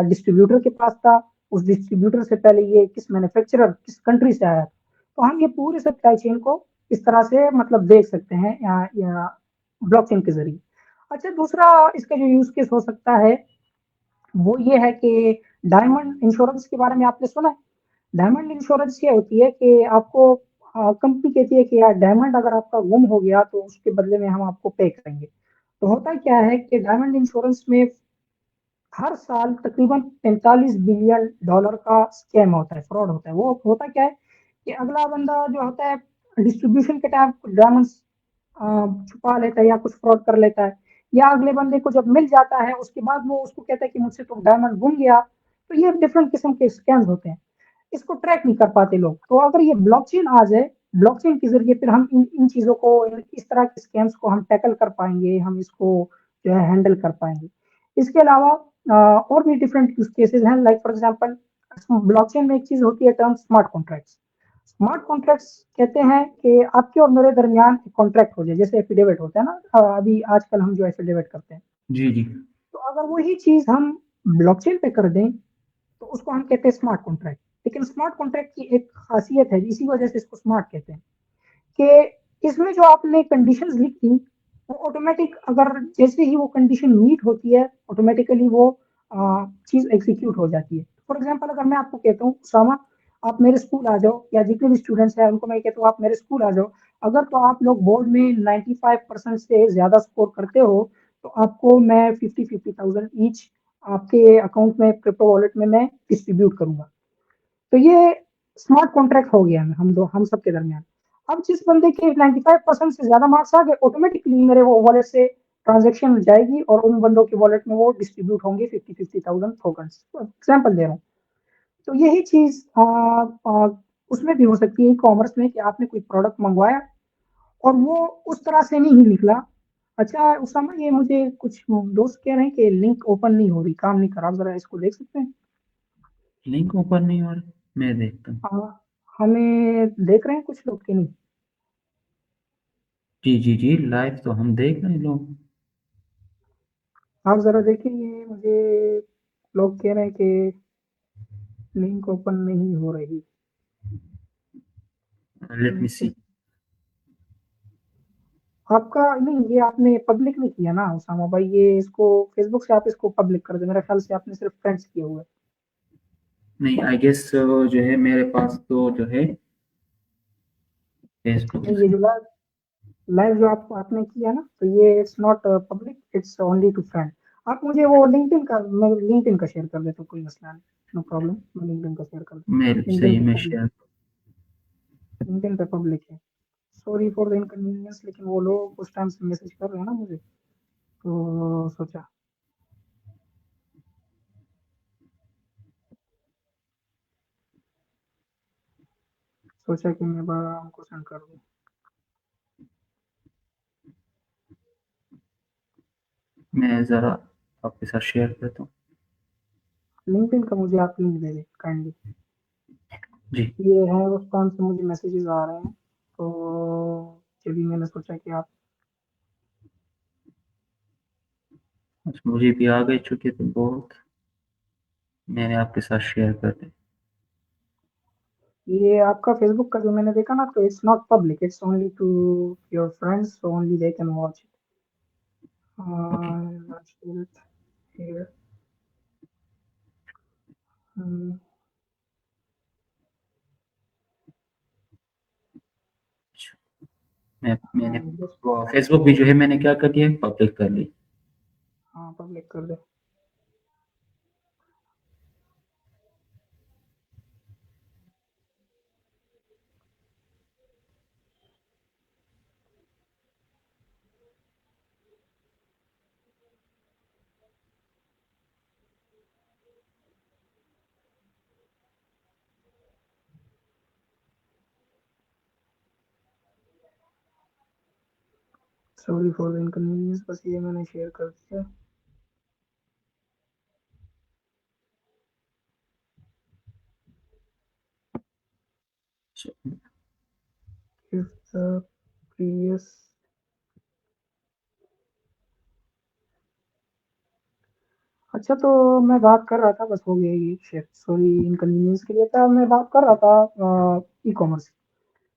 डिस्ट्रीब्यूटर के पास था, उस डिस्ट्रीब्यूटर से पहले ये किस मैन्युफैक्चरर किस कंट्री से आया था। तो हम ये पूरे सप्लाई चेन को इस तरह से मतलब देख सकते हैं या ब्लॉकचेन के जरिए। अच्छा, दूसरा इसका जो यूज केस हो सकता है वो ये है कि डायमंड इंश्योरेंस के बारे में आपने सुना है? डायमंड इंश्योरेंस ये होती है कि आपको कंपनी कहती है कि यार डायमंड अगर आपका गुम हो गया तो उसके बदले में हम आपको पे करेंगे। तो होता क्या है कि डायमंड इंश्योरेंस में हर साल तकरीबन 45 बिलियन डॉलर का स्कैम होता है, फ्रॉड होता है। वो होता क्या है कि अगला बंदा जो होता है डिस्ट्रीब्यूशन के टाइम डायमंड्स छुपा लेता है या कुछ फ्रॉड कर लेता है, या अगले बंदे को जब मिल जाता है उसके बाद वो उसको कहता है कि मुझसे तो डायमंड गुम गया। तो ये डिफरेंट किस्म के स्कैम्स होते हैं, इसको ट्रैक नहीं कर पाते लोग। तो अगर ये ब्लॉकचेन आ जाए, ब्लॉकचेन के जरिए फिर हम इन चीजों को, इस तरह के स्कैम्स को हम टैकल कर पाएंगे, हम इसको जो है हैंडल कर पाएंगे। इसके अलावा और भी डिफरेंट यूज केसेस हैं, लाइक फॉर एग्जांपल ब्लॉकचेन में एक चीज होती है term smart contracts. Smart contracts कहते हैं कि आपके और मेरे दरमियान कॉन्ट्रैक्ट हो जाए, जैसे एफिडेविट होता है ना, अभी आजकल हम जो एफिडेविट करते हैं। जी जी। तो अगर वही चीज हम ब्लॉकचेन पे कर दें तो उसको हम कहते हैं स्मार्ट कॉन्ट्रैक्ट। लेकिन स्मार्ट कॉन्ट्रैक्ट की एक खासियत है, इसी वजह से इसको स्मार्ट कहते हैं, कि इसमें जो आपने कंडीशंस लिखी, वो ऑटोमेटिक अगर जैसे ही वो कंडीशन मीट होती है, ऑटोमेटिकली वो चीज़ एग्जीक्यूट हो जाती है। फॉर एग्जांपल अगर मैं आपको कहता हूँ, उसामा आप मेरे स्कूल आ जाओ, या जितने भी स्टूडेंट्स हैं उनको मैं कहता हूँ आप मेरे स्कूल आ जाओ, अगर तो आप लोग बोर्ड में 95% से ज़्यादा स्कोर करते हो, तो आपको मैं 50,000 ईच आपके अकाउंट में, क्रिप्टो वॉलेट में मैं डिस्ट्रीब्यूट करूँगा। तो ये स्मार्ट कॉन्ट्रैक्ट हो गया हम सबके दरमियान। अब जिस बंदे के 95% से ज्यादा मार्क्स आ गए, ऑटोमेटिकली मेरे वो वॉलेट से ट्रांजेक्शन जाएगी और उन बंदों के वॉलेट में वो डिस्ट्रीब्यूट होंगे 50,000 टोकन्स। एग्जाम्पल दे रहा हूँ। तो यही चीज उसमें भी हो सकती है, ई कॉमर्स में, कि आपने कोई प्रोडक्ट मंगवाया और वो उस तरह से नहीं निकला। अच्छा उसामा, ये मुझे कुछ दोस्त कह रहे हैं कि लिंक ओपन नहीं हो रही, काम नहीं कर रहा, आप जरा इसको देख सकते हैं? लिंक ओपन नहीं हो रहा, मैं देखता हूँ। हाँ, हमें देख रहे हैं कुछ लोग कि नहीं? जी जी जी, लाइव तो हम देख रहे हैं लोग। आप ज़रा देखेंगे, मुझे लोग कह रहे हैं कि लिंक ओपन नहीं हो रही। लेट मी सी। आपका नहीं, ये आपने पब्लिक नहीं किया ना उसामा भाई, ये इसको फेसबुक से आप इसको पब्लिक कर दे, मेरे ख्याल से आपने सिर्फ फ्रेंड्स किए हुए। नहीं, आई गेस जो है मेरे पास तो जो है फेसबुक नहीं, से। ये जो लाइव जो आप आपने किया ना, तो ये it's not public, it's only to friend. आप मुझे वो लिंक्डइन का, मैं लिंक्डइन का शेयर कर देता हूँ, कोई मसला नहीं, नो प्रॉब्लम, मैं लिंक्डइन का शेयर कर मेरे दूँ। लिंक्डइन सही पे में पब्लिक, शेयर। लिंक्डइन पे पब्लिक है। सॉरी फॉर द इनकन्वीनियंस, लेकिन वो लोग उस टाइम से मैसेज कर रहे हैं ना मुझे, तो सोचा कि मैं बड़ा उनको सेंड कर दूँ। मैं ज़रा आपके साथ शेयर करता हूँ। लिंक्डइन का मुझे आप लिंक दे दें काइंडली। जी। ये है, उस टाइम से मुझे मैसेजेस आ रहे हैं, तो चलिए मैंने सोचा कि आप, अच्छा, मुझे भी आ गए चुके थे बहुत। मैंने आपके साथ शेयर कर दी। ये आपका फेसबुक का जो मैंने देखा ना, तो it's not public, it's only to your friends, so only they can watch okay. It. अच्छा, मैंने जस्ट, फेसबुक भी जो है मैंने क्या कर दिया, पब्लिक कर ली। हाँ पब्लिक कर दे। सॉरी फॉर द इनकन्वीनियंस, बस ये मैंने शेयर कर दिया। इफ द प्रीवियस, अच्छा तो मैं बात कर रहा था, बस हो गया ये शेयर, सॉरी इनकन्वीनियंस के लिए था, मैं बात कर रहा था ई कॉमर्स।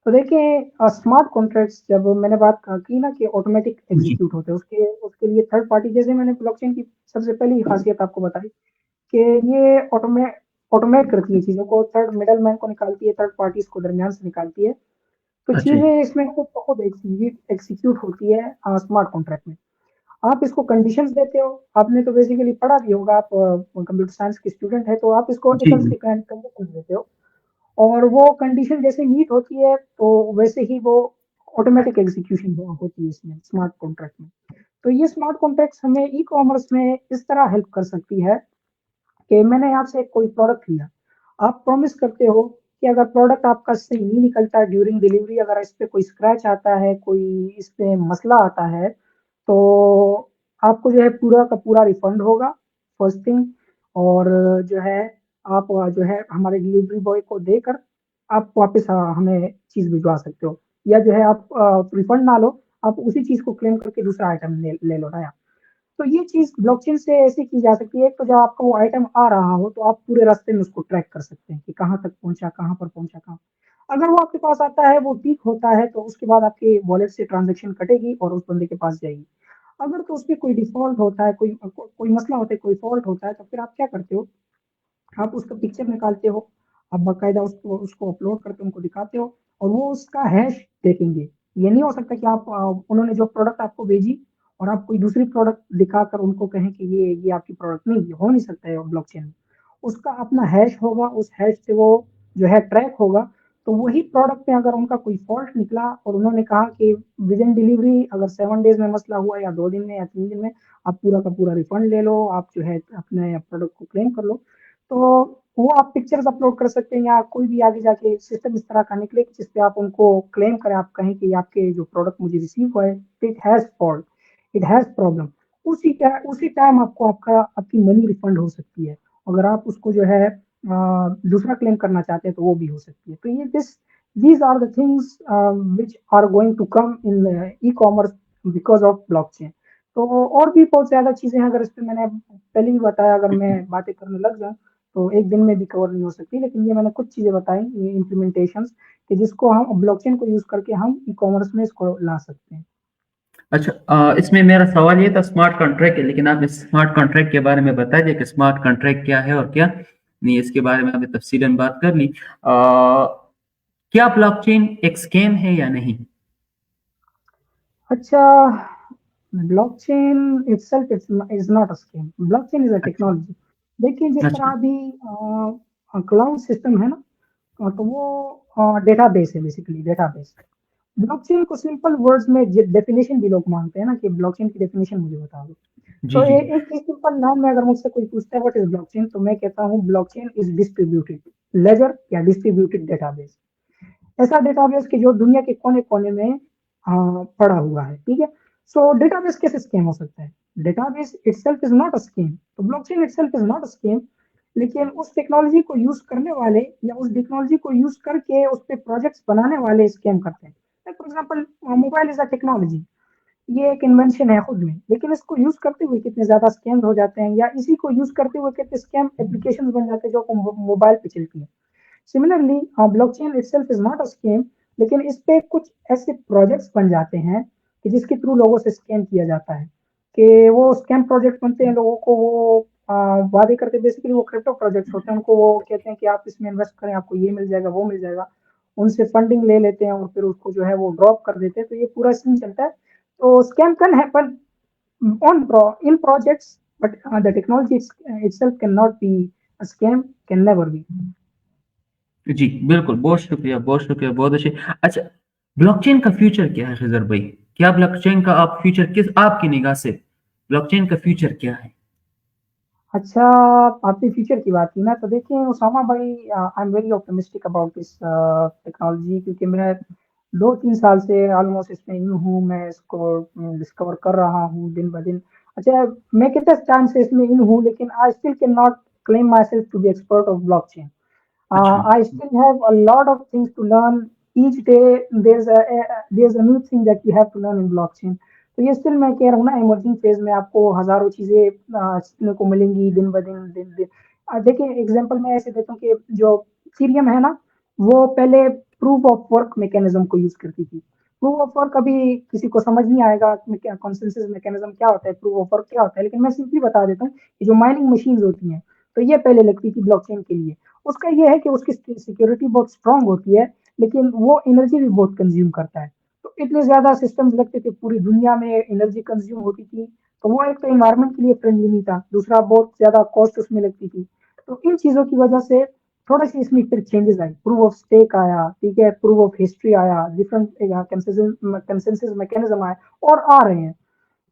तो देखिए स्मार्ट कॉन्ट्रैक्ट्स, जब मैंने बात की ना कि ऑटोमेटिक जी एग्जीक्यूट होते हैं, उसके उसके लिए थर्ड पार्टी, जैसे मैंने ब्लॉकचेन की सबसे पहली खासियत आपको बताई कि ये ऑटोमेट करती है चीज़ों को, थर्ड मिडल मैन को निकालती है, थर्ड पार्टीज को दरमियान से निकालती है। तो अच्छा जी। चीज़ें इसमें खुद ब खुद एग्जीक्यूट होती है स्मार्ट कॉन्ट्रैक्ट में। आप इसको कंडीशंस देते हो, आपने तो बेसिकली पढ़ा भी होगा, आप कंप्यूटर साइंस के स्टूडेंट है, तो आप इसको जी इक्वल्स के कंडीशंस देते हो, और वो कंडीशन जैसे मीट होती है, तो वैसे ही वो ऑटोमेटिक एग्जीक्यूशन होती है इसमें, स्मार्ट कॉन्ट्रैक्ट में। तो ये स्मार्ट कॉन्ट्रैक्ट्स हमें ई कॉमर्स में इस तरह हेल्प कर सकती है कि मैंने आपसे कोई प्रोडक्ट लिया, आप प्रॉमिस करते हो कि अगर प्रोडक्ट आपका सही नहीं निकलता ड्यूरिंग डिलीवरी, अगर इस पे कोई स्क्रैच आता है, कोई इस पे मसला आता है, तो आपको जो है पूरा का पूरा रिफंड होगा, फर्स्ट थिंग। और जो है आप जो है हमारे डिलीवरी बॉय को देकर आप वापस हमें चीज़ भिजवा सकते हो, या जो है आप रिफंड ना लो, आप उसी चीज़ को क्लेम करके दूसरा आइटम ले लो नया। तो ये चीज़ ब्लॉकचेन से ऐसे की जा सकती है, एक तो जब आपका वो आइटम आ रहा हो, तो आप पूरे रास्ते में उसको ट्रैक कर सकते हैं कि कहाँ तक पहुँचा, कहाँ पर पहुँचा, कहाँ। अगर वो आपके पास आता है, वो ठीक होता है, तो उसके बाद आपके वॉलेट से ट्रांज़ैक्शन कटेगी और उस बंदे के पास जाएगी। अगर तो उसपे कोई डिफ़ॉल्ट होता है, कोई मसला होता है, कोई फ़ॉल्ट होता है, तो फिर आप क्या करते हो, आप उसका पिक्चर निकालते हो, आप बाकायदा उसको उसको अपलोड करके उनको दिखाते हो और वो उसका हैश देखेंगे। ये नहीं हो सकता कि आप उन्होंने जो प्रोडक्ट आपको भेजी और आप कोई दूसरी प्रोडक्ट दिखाकर उनको कहें कि ये आपकी प्रोडक्ट नहीं, ये हो नहीं सकता है ब्लॉकचेन में। उसका अपना हैश होगा, उस हैश से वो जो है ट्रैक होगा, तो वही प्रोडक्ट में अगर उनका कोई फ़ॉल्ट निकला और उन्होंने कहा कि विदिन डिलीवरी अगर 7 डेज़ में मसला हुआ या 2 दिन में या 3 दिन में, आप पूरा का पूरा रिफंड ले लो, आप जो है अपने प्रोडक्ट को क्लेम कर लो। तो वो आप पिक्चर्स अपलोड कर सकते हैं या कोई भी आगे जाके सिस्टम इस तरह का निकले कि जिसपे आप उनको क्लेम करें, आप कहें कि आपके जो प्रोडक्ट मुझे रिसीव हुआ है, it has fault, it has problem. उसी टाइम आपको आपकी मनी रिफंड हो सकती है। अगर आप उसको जो है दूसरा क्लेम करना चाहते हैं तो वो भी हो सकती है। तो ये this these are the things which are going to come in ecommerce because of blockchain. तो और भी बहुत ज़्यादा चीज़ें हैं, अगर इस पे मैंने पहले भी बताया, अगर मैं बातें करने लग जाऊँ तो एक दिन में भी कवर नहीं हो सकती, लेकिन ये मैंने कुछ चीज़ें बताई, ये इम्प्लीमेंटेशंस कि जिसको हम ब्लॉकचेन को यूज़ करके हम ई-कॉमर्स में इसको ला सकते हैं। अच्छा, इसमें मेरा सवाल ये था स्मार्ट कॉन्ट्रैक्ट है, लेकिन आपने स्मार्ट कॉन्ट्रैक्ट के बारे में बता दिया कि स्मार्ट कॉन्ट्रैक्ट क्या है और क्या नहीं, इसके बारे में आपने तफसीलन बात कर ली। क्या ब्लॉकचेन एक स्कैम है या नहीं? अच्छा, blockchain itself is not a scheme, blockchain is a अच्छा। टेक्नोलॉजी। देखिए जिस तरह अच्छा। अभी क्लाउड सिस्टम है ना, तो वो डेटाबेस है, बेसिकली डेटाबेस। ब्लॉकचेन को सिंपल वर्ड्स में डेफिनेशन भी लोग मांगते हैं ना कि ब्लॉकचेन की डेफिनेशन मुझे बता दो। जी तो जी। एक ही सिंपल नाम में अगर मुझसे कोई पूछता है व्हाट इज ब्लॉकचेन, तो मैं कहता हूँ ब्लॉकचेन इज डिस्ट्रीब्यूटेड लेजर या डिस्ट्रीब्यूटेड डेटाबेस। ऐसा डेटाबेस कि जो दुनिया के कोने-कोने में पड़ा हुआ है, ठीक है? सो डेटाबेस कैसे स्कैम हो सकता है? Database itself is not a scam, तो blockchain itself is not a scam, लेकिन उस टेक्नोलॉजी को यूज़ करने वाले या उस टेक्नोलॉजी को यूज़ करके उस पे प्रोजेक्ट्स बनाने वाले स्कैम करते हैं। Like for example mobile is a technology, ये एक इन्वेंशन है खुद में, लेकिन इसको यूज़ करते हुए कितने ज़्यादा स्कैम्स हो जाते हैं या इसी को यूज़ करते हुए कितने स्कैम एप्लीकेशंस बन जाते हैं जो मोबाइल पे चलती हैं। Similarly blockchain itself is not a scam, लेकिन इस पे कुछ ऐसे प्रोजेक्ट्स बन जाते हैं कि जिसके थ्रू लोगों से स्कैम किया जाता है, कि वो स्कैम प्रोजेक्ट बनते हैं, लोगों को वो वादे करके, बेसिकली वो क्रिप्टो प्रोजेक्ट्स होते हैं, उनको वो कहते हैं कि आप इसमें इन्वेस्ट करें, आपको ये मिल जाएगा, वो मिल जाएगा। उनसे फंडिंग ले लेते हैं और फिर उसको जो है वो ड्रॉप कर देते हैं, तो ये पूरा सीन चलता है। तो scam can happen on in projects, but the technology itself cannot be a scam, can never be. जी, बिल्कुल, बहुत शुक्रिया, बहुत शुक्रिया, बहुत अच्छे। अच्छा, ब्लॉकचेन का फ्यूचर क्या है खिज़र भाई? क्या ब्लॉकचेन का आप फ्यूचर किस आपकी निगाह से ब्लॉकचेन का फ्यूचर क्या है? अच्छा, आपने फ्यूचर की बात की ना, तो देखिए उसामा भाई, I am very optimistic about this technology, क्योंकि मैं 2-3 साल से ऑलमोस्ट इसमें यूँ हूँ, मैं इसको डिस्कवर कर रहा हूँ दिन ब दिन। अच्छा, मैं कितने टाइम से इसमें इन हूँ, लेकिन I still can not claim myself to be expert of blockchain. अच्छा। I still have a lot of things to learn. Each day there's a new thing that you have to learn in blockchain. तो ये स्टिल मैं कह रहा हूँ ना, इमर्जिंग फेज में आपको हजारों चीजें सीखने को मिलेंगी दिन ब दिन दिन दिन। देखिए एग्जांपल मैं ऐसे देता हूँ कि जो सीरियम है ना, वो पहले प्रूफ ऑफ वर्क मैकेनिज्म को यूज करती थी। प्रूफ ऑफ वर्क अभी किसी को समझ नहीं आएगा कि क्या कंसेंसस मैकेनिज्म क्या होता है, प्रूफ ऑफ वर्क क्या होता है, लेकिन मैं सिंपली बता देता हूँ कि जो माइनिंग मशीन्स होती हैं, तो ये पहले लगती थी ब्लॉकचेन के लिए। उसका ये है कि उसकी सिक्योरिटी बहुत स्ट्रांग होती है, लेकिन वो एनर्जी भी बहुत कंज्यूम करता है। तो इतने ज्यादा सिस्टम्स लगते थे, पूरी दुनिया में एनर्जी कंज्यूम होती थी, तो वो एक तो इन्वायरमेंट के लिए फ्रेंडली नहीं था, दूसरा बहुत ज्यादा कॉस्ट उसमें लगती थी। तो इन चीजों की वजह से थोड़ा सी इसमें फिर चेंजेस आए, प्रूफ ऑफ स्टेक आया, ठीक है, प्रूफ ऑफ हिस्ट्री आया, डिफरेंट कंसेंसस मैकेनिज्म आए और आ रहे हैं।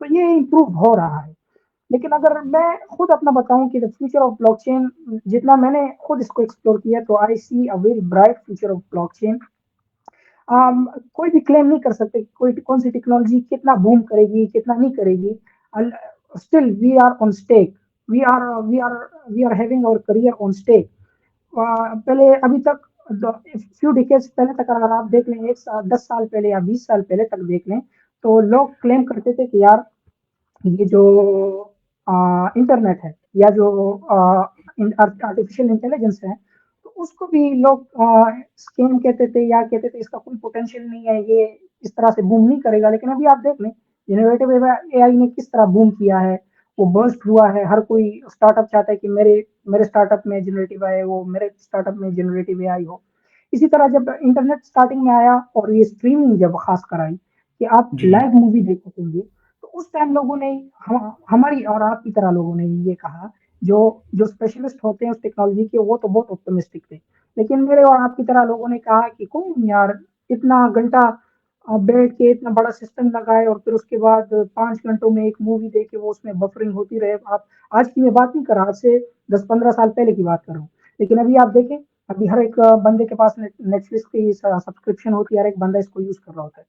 तो ये इम्प्रूव हो रहा है। लेकिन अगर मैं खुद अपना बताऊं कि द फ्यूचर ऑफ ब्लॉकचेन, जितना मैंने खुद इसको एक्सप्लोर किया, तो I see a very bright future of blockchain. कोई भी क्लेम नहीं कर सकते कि कोई कौन सी टेक्नोलॉजी कितना बूम करेगी, कितना नहीं करेगी। Still we are on stake, we are we are we are having our career on stake. पहले अभी तक फ्यू डिकेड्स पहले तक अगर आप देख लें, 10 साल पहले या 20 साल पहले तक देख लें, तो लोग क्लेम करते थे कि यार ये जो इंटरनेट है या जो आर्टिफिशियल इंटेलिजेंस है, तो उसको भी लोग स्कैम कहते थे या कहते थे इसका कोई पोटेंशियल नहीं है, ये इस तरह से बूम नहीं करेगा। लेकिन अभी आप देख लें, जनरेटिव एआई ने किस तरह बूम किया है, वो बर्स्ट हुआ है। हर कोई स्टार्टअप चाहता है कि मेरे मेरे स्टार्टअप में जनरेटिव आए, वो मेरे स्टार्टअप में जनरेटिव एआई हो। इसी तरह जब इंटरनेट स्टार्टिंग में आया और ये स्ट्रीमिंग जब खास कर आई कि आप जी, जी। लाइव मूवी देख सकेंगे, तो उस टाइम लोगों ने हमारी और आपकी तरह लोगों ने ये कहा, जो जो स्पेशलिस्ट होते हैं उस टेक्नोलॉजी के, वो तो बहुत ऑप्टिमिस्टिक थे। लेकिन मेरे और आपकी तरह लोगों ने कहा कि कौन यार इतना घंटा बैठ के इतना बड़ा सिस्टम लगाए और फिर उसके बाद 5 घंटों में एक मूवी देखे, वो उसमें बफरिंग होती रहे। आप आज की मैं बात नहीं कर रहा, आज से 10-15 साल पहले की बात कर रहा हूँ। लेकिन अभी आप देखें, अभी हर एक बंदे के पास नेटफ्लिक्स की सब्सक्रिप्शन होती है, हर एक बंदा इसको यूज कर रहा होता है।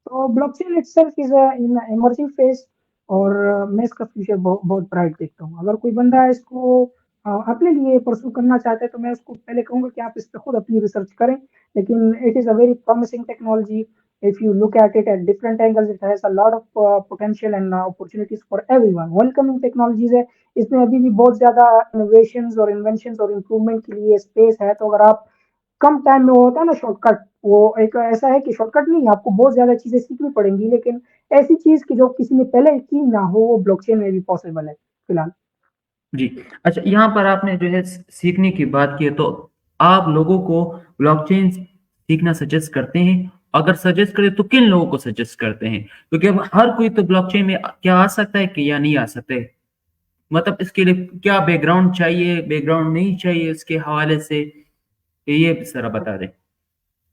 तो blockchain itself is in emerging phase, और मैं इसका फ्यूचर बहुत ब्राइट देखता हूँ। अगर कोई बंदा इसको अपने लिए परस्यू करना चाहता है, तो मैं उसको पहले कहूंगा कि आप इस पे खुद अपनी रिसर्च करें। लेकिन it is a very promising technology. If you look at it at different angles, it has a lot of potential and opportunities for everyone. Welcoming technologies है, इसमें अभी भी बहुत ज्यादा innovations और inventions और improvement के लिए space है। तो अगर आप कम टाइम में, वो होता है ना शॉर्टकट, वो एक ऐसा है कि शॉर्टकट नहीं है, आपको बहुत ज्यादा चीजें सीखनी पड़ेंगी, लेकिन ऐसी चीज की जो किसी ने पहले की ना हो, वो ब्लॉकचेन में भी पॉसिबल है फिलहाल। जी। अच्छा, यहाँ पर आपने जो है सीखने की बात की है, तो आप लोगों को ब्लॉकचेन सीखना सजेस्ट करते हैं? अगर सजेस्ट करें तो किन लोगों को सजेस्ट करते हैं? क्योंकि अब हर कोई तो ब्लॉकचेन में क्या आ सकता है कि या नहीं आ सकता है? मतलब इसके लिए क्या बैकग्राउंड चाहिए, बैकग्राउंड नहीं चाहिए इसके हवाले से, ये ज़रा बता दें।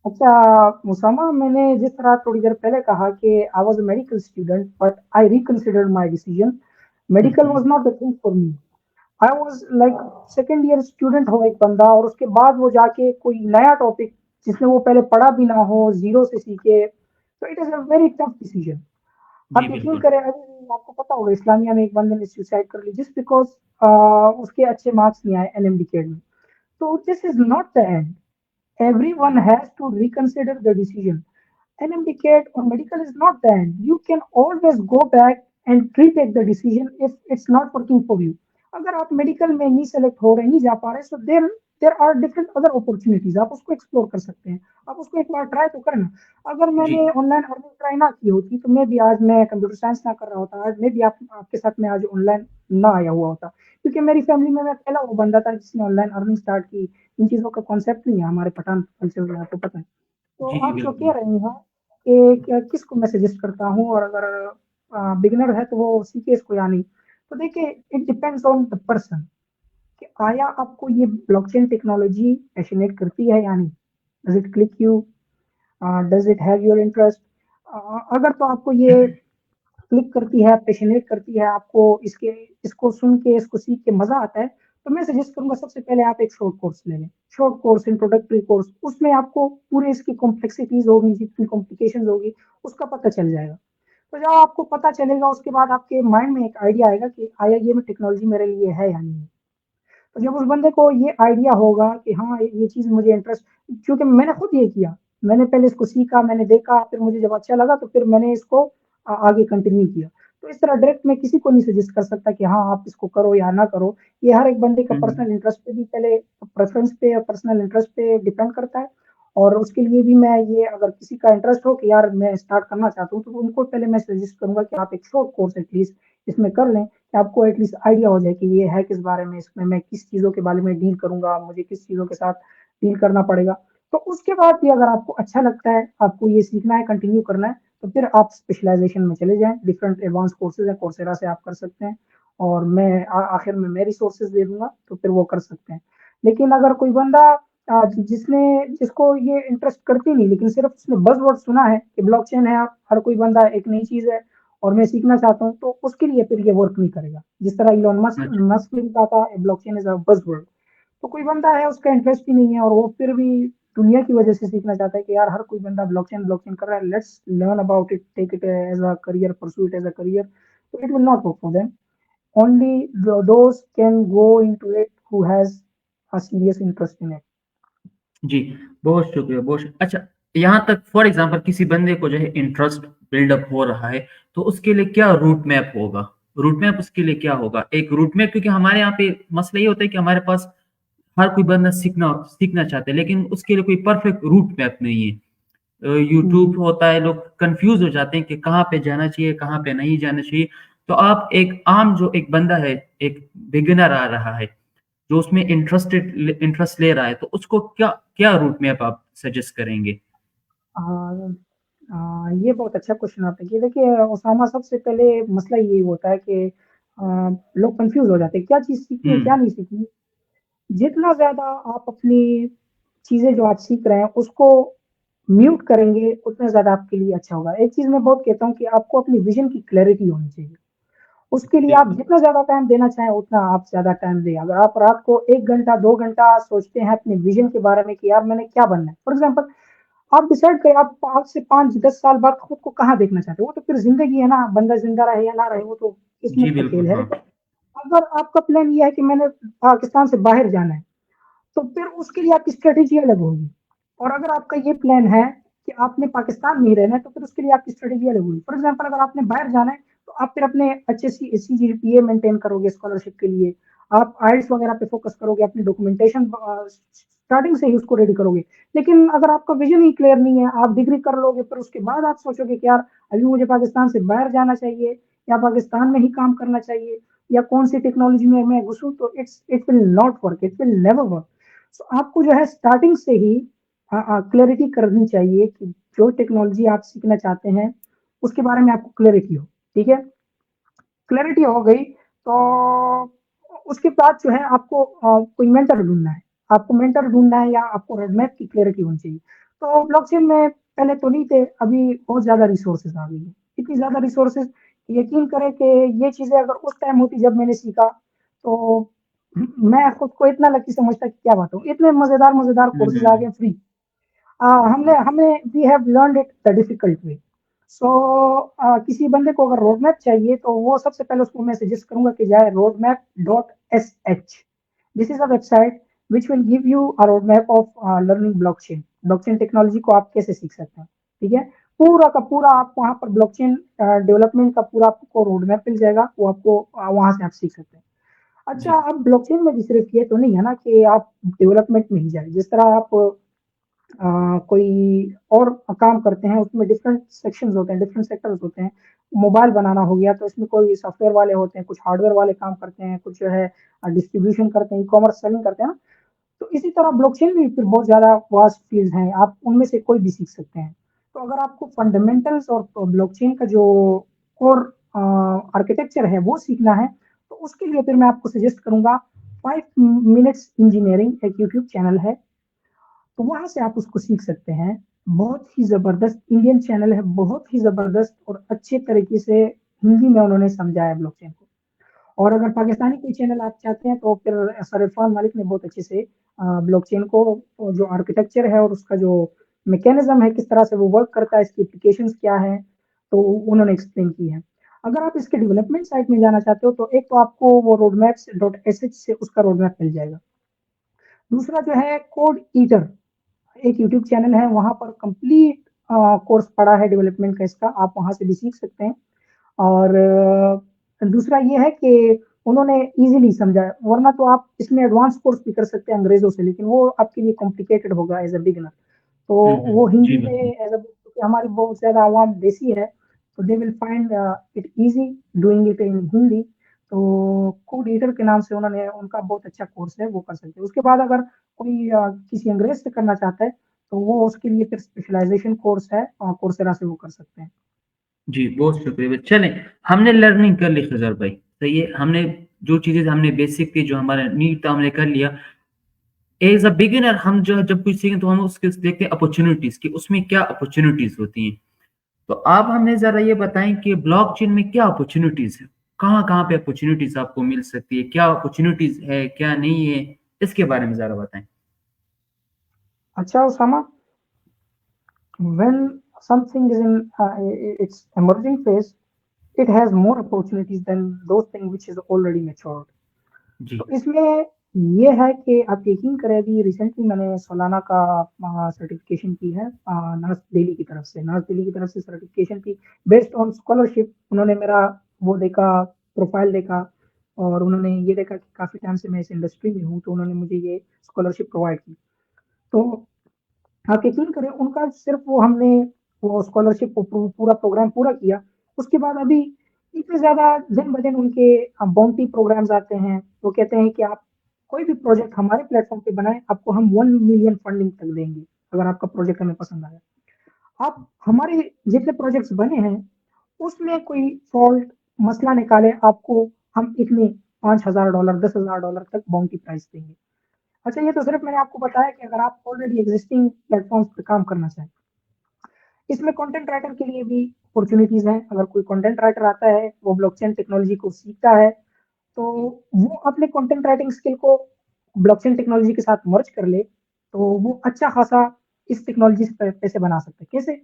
अच्छा मुसामा, मैंने जिस तरह थोड़ी देर पहले कहा कि I was a medical student but I reconsidered my decision. Hmm, medical hmm. Was not the thing for me. I was like second year student हो एक बंदा, और उसके बाद वो जाके कोई नया टॉपिक जिसने वो पहले पढ़ा भी ना हो, जीरो से सीखे, तो it is a very tough decision. जी, आप यकीन बिल्कुल। करें, अभी भी आपको पता होगा इस्लामिया में एक बंदे ने सुसाइड कर ली जस्ट बिकॉज उसके अच्छे मार्क्स नहीं आए एनएमडीकेड में। तो this is not the end, everyone has to reconsider the decision. NMDCAT or medical is not the end. You can always go back and retake the decision if it's not working for you. अगर आप मेडिकल में नहीं सेलेक्ट हो रहे, नहीं जा पा रहे, so there there are different other opportunities, आप उसको एक्सप्लोर कर सकते हैं। आप उसको एक बार ट्राई तो करें ना। अगर जी। मैंने ऑनलाइन अर्निंग ट्राई ना की होती, तो मैं भी आज मैं कंप्यूटर साइंस ना कर रहा होता, आज मैं भी आपके साथ में आज ऑनलाइन ना आया हुआ होता। क्योंकि मेरी फैमिली में मैं पहला वो बंदा था जिसने ऑनलाइन अर्निंग स्टार्ट की। इन चीज़ों का कॉन्सेप्ट नहीं है हमारे पठान कल्चर में, आपको पता है। तो जी, जी, आप जो कह बिल्कुल। रहे हैं कि किसको मैं सजेस्ट करता हूँ, और अगर बिगिनर है तो वो सीखे इसको या नहीं, तो देखिए it depends on the person कि आया आपको ये ब्लॉकचेन टेक्नोलॉजी पैशनेट करती है या नहीं। Does it click you, does it have your interest. अगर तो आपको ये क्लिक करती है, पैशनेट करती है, आपको इसके इसको सुन के, इसको सीख के मजा आता है, तो मैं सजेस्ट करूंगा सबसे पहले आप एक शॉर्ट कोर्स ले लें। शॉर्ट कोर्स, इंट्रोडक्टरी कोर्स, उसमें आपको पूरे इसकी कॉम्प्लेक्सिटीज होगी, जितनी कॉम्प्लिकेशन होगी, उसका पता चल जाएगा। तो जब आपको पता चलेगा, उसके बाद आपके माइंड में एक आइडिया आएगा कि आया ये में टेक्नोलॉजी मेरे लिए है या नहीं है। तो जब उस बंदे को ये आइडिया होगा कि हाँ ये चीज मुझे इंटरेस्ट, क्योंकि मैंने खुद ये किया, मैंने पहले इसको सीखा, मैंने देखा, फिर मुझे जब अच्छा लगा तो फिर मैंने इसको आगे कंटिन्यू किया। तो इस तरह डायरेक्ट मैं किसी को नहीं सजेस्ट कर सकता कि हाँ आप इसको करो या ना करो। ये हर एक बंदे का हुँ, हुँ। पर्सनल इंटरेस्ट पे भी, पहले प्रेफरेंस पे और पर्सनल इंटरेस्ट पे डिपेंड करता है। और उसके लिए भी मैं ये, अगर किसी का इंटरेस्ट हो कि यार मैं स्टार्ट करना चाहता हूँ, तो उनको पहले मैं सजेस्ट करूंगा कि आप एक शॉर्ट कोर्स एटलीस्ट इसमें कर लें, कि आपको एटलीस्ट आइडिया हो जाए कि ये है किस बारे में, इसमें मैं किस चीज़ों के बारे में डील करूंगा, मुझे किस चीज़ों के साथ डील करना पड़ेगा। तो उसके बाद भी अगर आपको अच्छा लगता है, आपको ये सीखना है, कंटिन्यू करना है, तो फिर आप स्पेशलाइजेशन में चले जाएं। डिफरेंट एडवांस कोर्सेज है, कोर्सेरा से आप कर सकते हैं, और मैं आखिर में मैं रिसोर्सेज दे दूंगा, तो फिर वो कर सकते हैं। लेकिन अगर कोई बंदा जिसने जिसको ये इंटरेस्ट करती नहीं, लेकिन सिर्फ उसने बज़वर्ड सुना है कि ब्लॉकचेन है, आप हर कोई बंदा एक नई चीज है और मैं सीखना चाहता हूँ, तो उसके लिए फिर ये वर्क नहीं करेगा। जिस तरह इलॉन मस्क अच्छा। मस्क ने कहा था ब्लॉकचेन इज अ बज़वर्ड, तो कोई बंदा है उसका इंटरेस्ट ही नहीं है, और वो फिर भी दुनिया की वजह से सीखना चाहता है कि यार हर कोई बंदा ब्लॉकचेन ब्लॉकचेन कर रहा है, let's learn about it, take it as a career, pursue it as a career. तो it will not work for them. Only those can go into it who has a serious interest in it. जी, बहुत शुक्रिया, अच्छा, यहाँ तक फॉर एग्ज़ाम्पल किसी बंदे को जो है इंटरेस्ट बिल्डअप हो रहा है, तो उसके लिए क्या रूट मैप होगा? रूट मैप उसके लिए क्या होगा? एक रूट मैप, क्योंकि हमारे यहाँ पे मसला ये होता है कि हमारे पास हर कोई बंदा सीखना सीखना चाहता है, लेकिन उसके लिए कोई परफेक्ट रूट मैप नहीं है। यूट्यूब होता है, लोग कंफ्यूज हो जाते हैं कि कहाँ पे जाना चाहिए, कहाँ पे नहीं जाना चाहिए। तो आप एक आम जो एक बंदा है, एक बिगिनर आ रहा है, जो उसमें इंटरेस्ट ले रहा है, तो उसको क्या क्या रूट मैप आप सजेस्ट करेंगे? अ ये बहुत अच्छा क्वेश्चन आपने किया। देखिए ओसामा, सबसे पहले मसला ये होता है कि अ, लोग कन्फ्यूज़ हो जाते हैं, क्या चीज़ सीखनी है, हम्म। क्या नहीं सीखनी। जितना ज़्यादा आप अपनी चीज़ें जो आज सीख रहे हैं, उसको म्यूट करेंगे, उतना ज़्यादा आपके लिए अच्छा होगा। एक चीज़ मैं बहुत कहता हूँ कि आपको अपनी विज़न की क्लैरिटी होनी चाहिए। उसके लिए आप बिल्कुल। जितना ज़्यादा टाइम देना चाहें, उतना आप ज़्यादा टाइम दें। अगर आप रात को 1 घंटा, 2 घंटा सोचते हैं अपने विज़न के बारे में कि यार मैंने क्या बनना है। फॉर एग्ज़ाम्पल, आप डिसाइड करें आप आज से 5-10 साल बाद खुद को कहाँ देखना चाहते हो। वो तो फिर ज़िंदगी है ना, बंदा ज़िंदा रहे या ना रहे, वो तो जी किस्मत का बिल्कुल, खेल है। हाँ। लेकिन अगर आपका प्लान ये है कि मैंने पाकिस्तान से बाहर जाना है, तो फिर उसके लिए आपकी स्ट्रेटेजी अलग होगी। और अगर आपका ये प्लान है कि आपने पाकिस्तान में ही रहना है, तो फिर उसके लिए आपकी स्ट्रेटेजी अलग होगी। फॉर एग्जाम्पल, अगर आपने बाहर जाना है, तो आप फिर अपने अच्छे सी सीजीपीए मेंटेन करोगे स्कॉलरशिप के लिए। आप आइल्स वगैरह पे फोकस करोगे, अपनी डॉक्यूमेंटेशन स्टार्टिंग से ही उसको रेडी करोगे। लेकिन अगर आपका विजन ही क्लियर नहीं है, आप डिग्री कर लोगे, फिर उसके बाद आप सोचोगे कि यार अभी मुझे पाकिस्तान से बाहर जाना चाहिए या पाकिस्तान में ही काम करना चाहिए या कौन सी टेक्नोलॉजी में मैं घुसूँ, तो it will not work, it will never work. So आपको जो है स्टार्टिंग से ही क्लैरिटी करनी चाहिए कि जो टेक्नोलॉजी आप सीखना चाहते हैं, उसके बारे में आपको क्लैरिटी हो, ठीक है? क्लैरिटी हो गई, तो उसके बाद जो है आपको कोई मेंटर ढूँढना है। आपको मेंटर ढूँढना है या आपको रोडमैप की क्लैरिटी होनी चाहिए। तो ब्लॉकचेन में पहले तो नहीं थे, अभी बहुत ज़्यादा रिसोर्सेज़ आ गई हैं। इतनी ज़्यादा रिसोर्सेज़, यकीन करें कि ये चीज़ें अगर उस टाइम होती जब मैंने सीखा, तो मैं खुद को इतना लकी समझता कि क्या बात हो। इतने मज़ेदार-मज़ेदार कोर्सेज़ आ गए फ्री। हमने हमें we have learned it the difficult way. So किसी बंदे को अगर रोड मैप चाहिए, तो वो सबसे पहले उसको मैं सजेस्ट करूंगा कि जाए roadmap dot S H. This is a website which will give you a road map of learning blockchain. Blockchain technology को आप कैसे सीख सकते हैं, ठीक है? पूरा का पूरा आप वहाँ पर ब्लॉकचेन डेवलपमेंट का पूरा आपको रोड मैप मिल जाएगा, वो आपको वहाँ से आप सीख सकते हैं। अच्छा, जी। अब ब्लॉकचेन में भी सिर्फ ये तो नहीं है ना कि आप डेवलपमेंट में ही जाए। जिस तरह आप कोई और काम करते हैं, उसमें डिफरेंट सेक्शंस होते हैं, डिफरेंट सेक्टर्स होते हैं। मोबाइल बनाना हो गया, तो इसमें कोई सॉफ्टवेयर वाले होते हैं, कुछ हार्डवेयर वाले काम करते हैं, कुछ जो है डिस्ट्रीब्यूशन करते हैं, ई-कॉमर्स सेलिंग करते हैं ना। तो इसी तरह ब्लॉकचेन भी फिर बहुत ज़्यादा वास्ट फील्ड हैं, आप उनमें से कोई भी सीख सकते हैं। तो अगर आपको फंडामेंटल्स और ब्लॉकचेन का जो कोर आर्किटेक्चर है, वो सीखना है, तो उसके लिए फिर मैं आपको सजेस्ट करूँगा 5 मिनट्स इंजीनियरिंग, एक यूट्यूब चैनल है। तो वहाँ से आप उसको सीख सकते हैं। बहुत ही ज़बरदस्त इंडियन चैनल है, बहुत ही ज़बरदस्त और अच्छे तरीके से हिंदी में उन्होंने समझाया है ब्लॉकचेन को। और अगर पाकिस्तानी कोई चैनल आप चाहते हैं, तो फिर सर इरफान मलिक ने बहुत अच्छे से ब्लॉकचेन को जो आर्किटेक्चर है और उसका जो मैकेनिज्म है, किस तरह से वो वर्क करता है, इसकी एप्लीकेशंस क्या है, तो उन्होंने एक्सप्लेन की है। अगर आप इसके डेवलपमेंट साइड में जाना चाहते हो, तो एक तो आपको वो रोडमैप्स डॉट एस एच से उसका रोडमैप मिल जाएगा। दूसरा जो है कोड ईटर, एक यूट्यूब चैनल है, वहाँ पर कंप्लीट कोर्स पड़ा है डेवलपमेंट का इसका, आप वहाँ से भी सीख सकते हैं। और दूसरा ये है कि उन्होंने इजीली समझा है, वरना तो आप इसमें एडवांस कोर्स भी कर सकते हैं अंग्रेजों से, लेकिन वो आपके लिए कॉम्प्लिकेटेड होगा एज अ बिगिनर। तो वो जी हिंदी में बिल्कुल। एज अ, क्योंकि हमारी बहुत ज़्यादा आवाम देसी है, तो they will find it easy doing it in Hindi. तो कोड ईटर के नाम से उन्होंने, उनका बहुत अच्छा कोर्स है, वो कर सकते हैं। उसके बाद अगर कोई किसी अंग्रेज से करना चाहता है, तो वो उसके लिए फिर स्पेशलाइजेशन कोर्स है, कोर्सेरा से वो कर सकते हैं। जी, बहुत शुक्रिया। चलें, हमने लर्निंग कर ली खज़र भाई, सही है। हमने जो चीज़ें हमने बेसिक थी, जो हमारा नीड था, हमने कर लिया। एज़ अ बिगिनर हम जो है जब कुछ सीखें, तो हम उसके देखते हैं अपॉर्च्युनिटीज़ कि उसमें क्या अपॉर्च्युनिटीज़ होती हैं। तो आप हमें ज़रा ये बताएँ कि ब्लॉकचेन में क्या अपॉर्च्युनिटीज़ है? कहाँ-कहाँ पे अपॉर्च्युनिटीज़ आपको मिल सकती है? क्या अपॉर्च्युनिटीज़ है, क्या नहीं है? इसके बारे में ज़रा बताएँ। अच्छा Usama, when something is in its emerging phase, it has more opportunities than those things which is already matured. जी। तो इसमें ये है कि आप यकीन करें, अभी रिसेंटली मैंने सोलाना का सर्टिफिकेशन की है, नास दिल्ली की तरफ से, नास दिल्ली की तरफ से सर्टिफिकेशन की, बेस्ड ऑन स्कॉलरशिप। उन्होंने मेरा वो देखा, प्रोफाइल देखा और उन्होंने ये देखा कि काफ़ी टाइम से मैं इस इंडस्ट्री में हूँ, तो उन्होंने मुझे ये स्कॉलरशिप प्रोवाइड की। तो आप यकीन करें उनका सिर्फ़ वो हमने वो स्कॉलरशिप को पूरा प्रोग्राम पूरा किया, उसके बाद अभी इतने ज़्यादा दिन-ब-दिन उनके बाउंटी प्रोग्राम्स आते हैं। वो कहते हैं कि आप कोई भी प्रोजेक्ट हमारे प्लेटफ़ॉर्म पे बनाएँ, आपको हम 1 मिलियन फंडिंग तक देंगे, अगर आपका प्रोजेक्ट हमें पसंद आया। आप हमारे जितने प्रोजेक्ट्स बने हैं, उसमें कोई फ़ॉल्ट, मसला निकालें, आपको हम इतने $5,000 $10,000 तक बाउंटी प्राइज़ देंगे। अच्छा, ये तो सिर्फ़ मैंने आपको बताया कि अगर आप ऑलरेडी एक्जिस्टिंग प्लेटफ़ॉर्म्स पे काम करना चाहें। इसमें कंटेंट राइटर के लिए भी अपॉर्च्युनिटीज़ हैं। अगर कोई कंटेंट राइटर आता है, वो ब्लॉकचेन टेक्नोलॉजी को सीखता है, तो वो अपने कंटेंट राइटिंग स्किल को ब्लॉकचेन टेक्नोलॉजी के साथ मर्ज कर ले, तो वो अच्छा खासा इस टेक्नोलॉजी से पैसे बना सकते हैं। कैसे?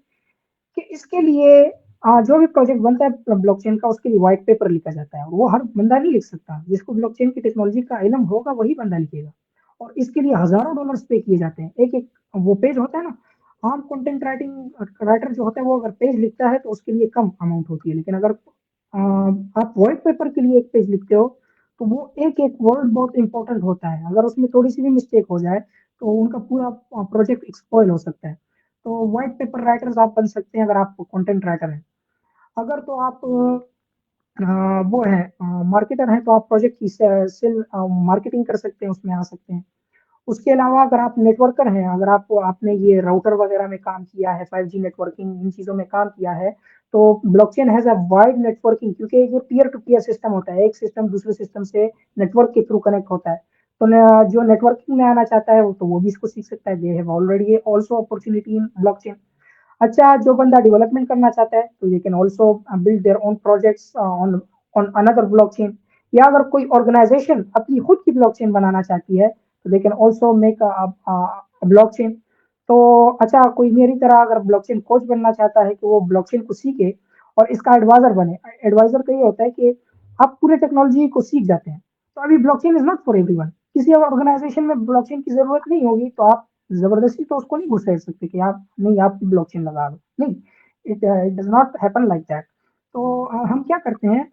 कि इसके लिए जो भी प्रोजेक्ट बनता है ब्लॉकचेन का, उसके लिए व्हाइट पेपर लिखा जाता है और वो हर बंदा नहीं लिख सकता। जिसको ब्लॉकचेन की टेक्नोलॉजी का इल्म होगा वही बंदा लिखेगा और इसके लिए हज़ारों डॉलर्स पे किए जाते हैं। एक-एक वो पेज होता है ना, आम कंटेंट राइटर जो होता है वो अगर पेज लिखता है तो उसके लिए कम अमाउंट होती है। लेकिन अगर आप व्हाइट पेपर के लिए एक पेज लिखते हो, तो वो एक-एक वर्ड बहुत इम्पोर्टेंट होता है। अगर उसमें थोड़ी-सी भी मिस्टेक हो जाए, तो उनका पूरा प्रोजेक्ट स्पॉइल हो सकता है। तो व्हाइट पेपर राइटर्स आप बन सकते हैं अगर आप कंटेंट राइटर हैं। अगर तो आप वो हैं मार्केटर हैं तो आप प्रोजेक्ट की सेल मार्केटिंग कर सकते हैं, उसमें आ सकते हैं। उसके अलावा अगर आप नेटवर्कर हैं, अगर आपने ये राउटर वगैरह में काम किया है, 5G नेटवर्किंग इन चीज़ों में काम किया है, तो blockchain has a wide networking क्योंकि ये पीयर टू पीयर सिस्टम होता है, एक सिस्टम दूसरे सिस्टम से नेटवर्क के थ्रू कनेक्ट होता है। तो न जो नेटवर्किंग में आना चाहता है, वो तो वो भी इसको सीख सकता है। They have already also opportunity in blockchain. अच्छा, जो बंदा डेवलपमेंट करना चाहता है, तो they can also build their own projects on on another blockchain या अगर कोई ऑर्गेनाइज़ेशन अपनी खुद की ब्लॉकचेन बनाना चाहती है, तो they can also make a blockchain. तो अच्छा, कोई मेरी तरह अगर ब्लॉकचेन कोच बनना चाहता है कि वो ब्लॉकचेन को सीखे और इसका एडवाइज़र बने। एडवाइज़र का ये होता है कि आप पूरे टेक्नोलॉजी को सीख जाते हैं। तो अभी blockchain is not for everyone. किसी ऑर्गेनाइज़ेशन में ब्लॉकचेन की ज़रूरत नहीं होगी, तो आप ज़बरदस्ती तो उसको नहीं घुसेड़ सकते कि आप नहीं आपकी ब्लॉकचेन लगा लो। नहीं, it does not happen like that. तो हम क्या करते हैं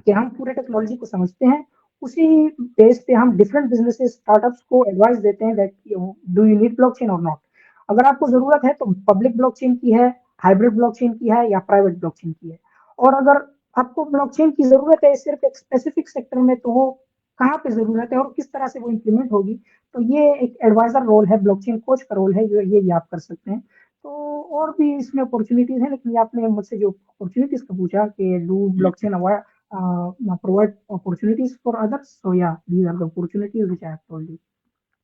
कि हम पूरे टेक्नोलॉजी को समझते हैं, उसी बेस पे हम डिफरेंट बिज़नेसेस, स्टार्टअप्स को एडवाइस देते हैं that do you need blockchain और नॉट? अगर आपको ज़रूरत है तो पब्लिक ब्लॉकचेन की है, हाइब्रिड ब्लॉकचेन की है या प्राइवेट ब्लॉकचेन की है। और अगर आपको ब्लॉकचेन की ज़रूरत है सिर्फ़ एक स्पेसिफिक सेक्टर में, तो वो कहाँ पे ज़रूरत है और किस तरह से वो इम्प्लीमेंट होगी, तो ये एक एडवाइज़र रोल है, ब्लॉकचेन कोच का रोल है, ये भी आप कर सकते हैं। तो और भी इसमें अपॉर्च्युनिटीज़ हैं, लेकिन ये आपने मुझसे जो अपॉर्च्युनिटीज़ का पूछा कि do hmm, blockchain provide opportunities for others. So yeah, these are the opportunities which I have told you.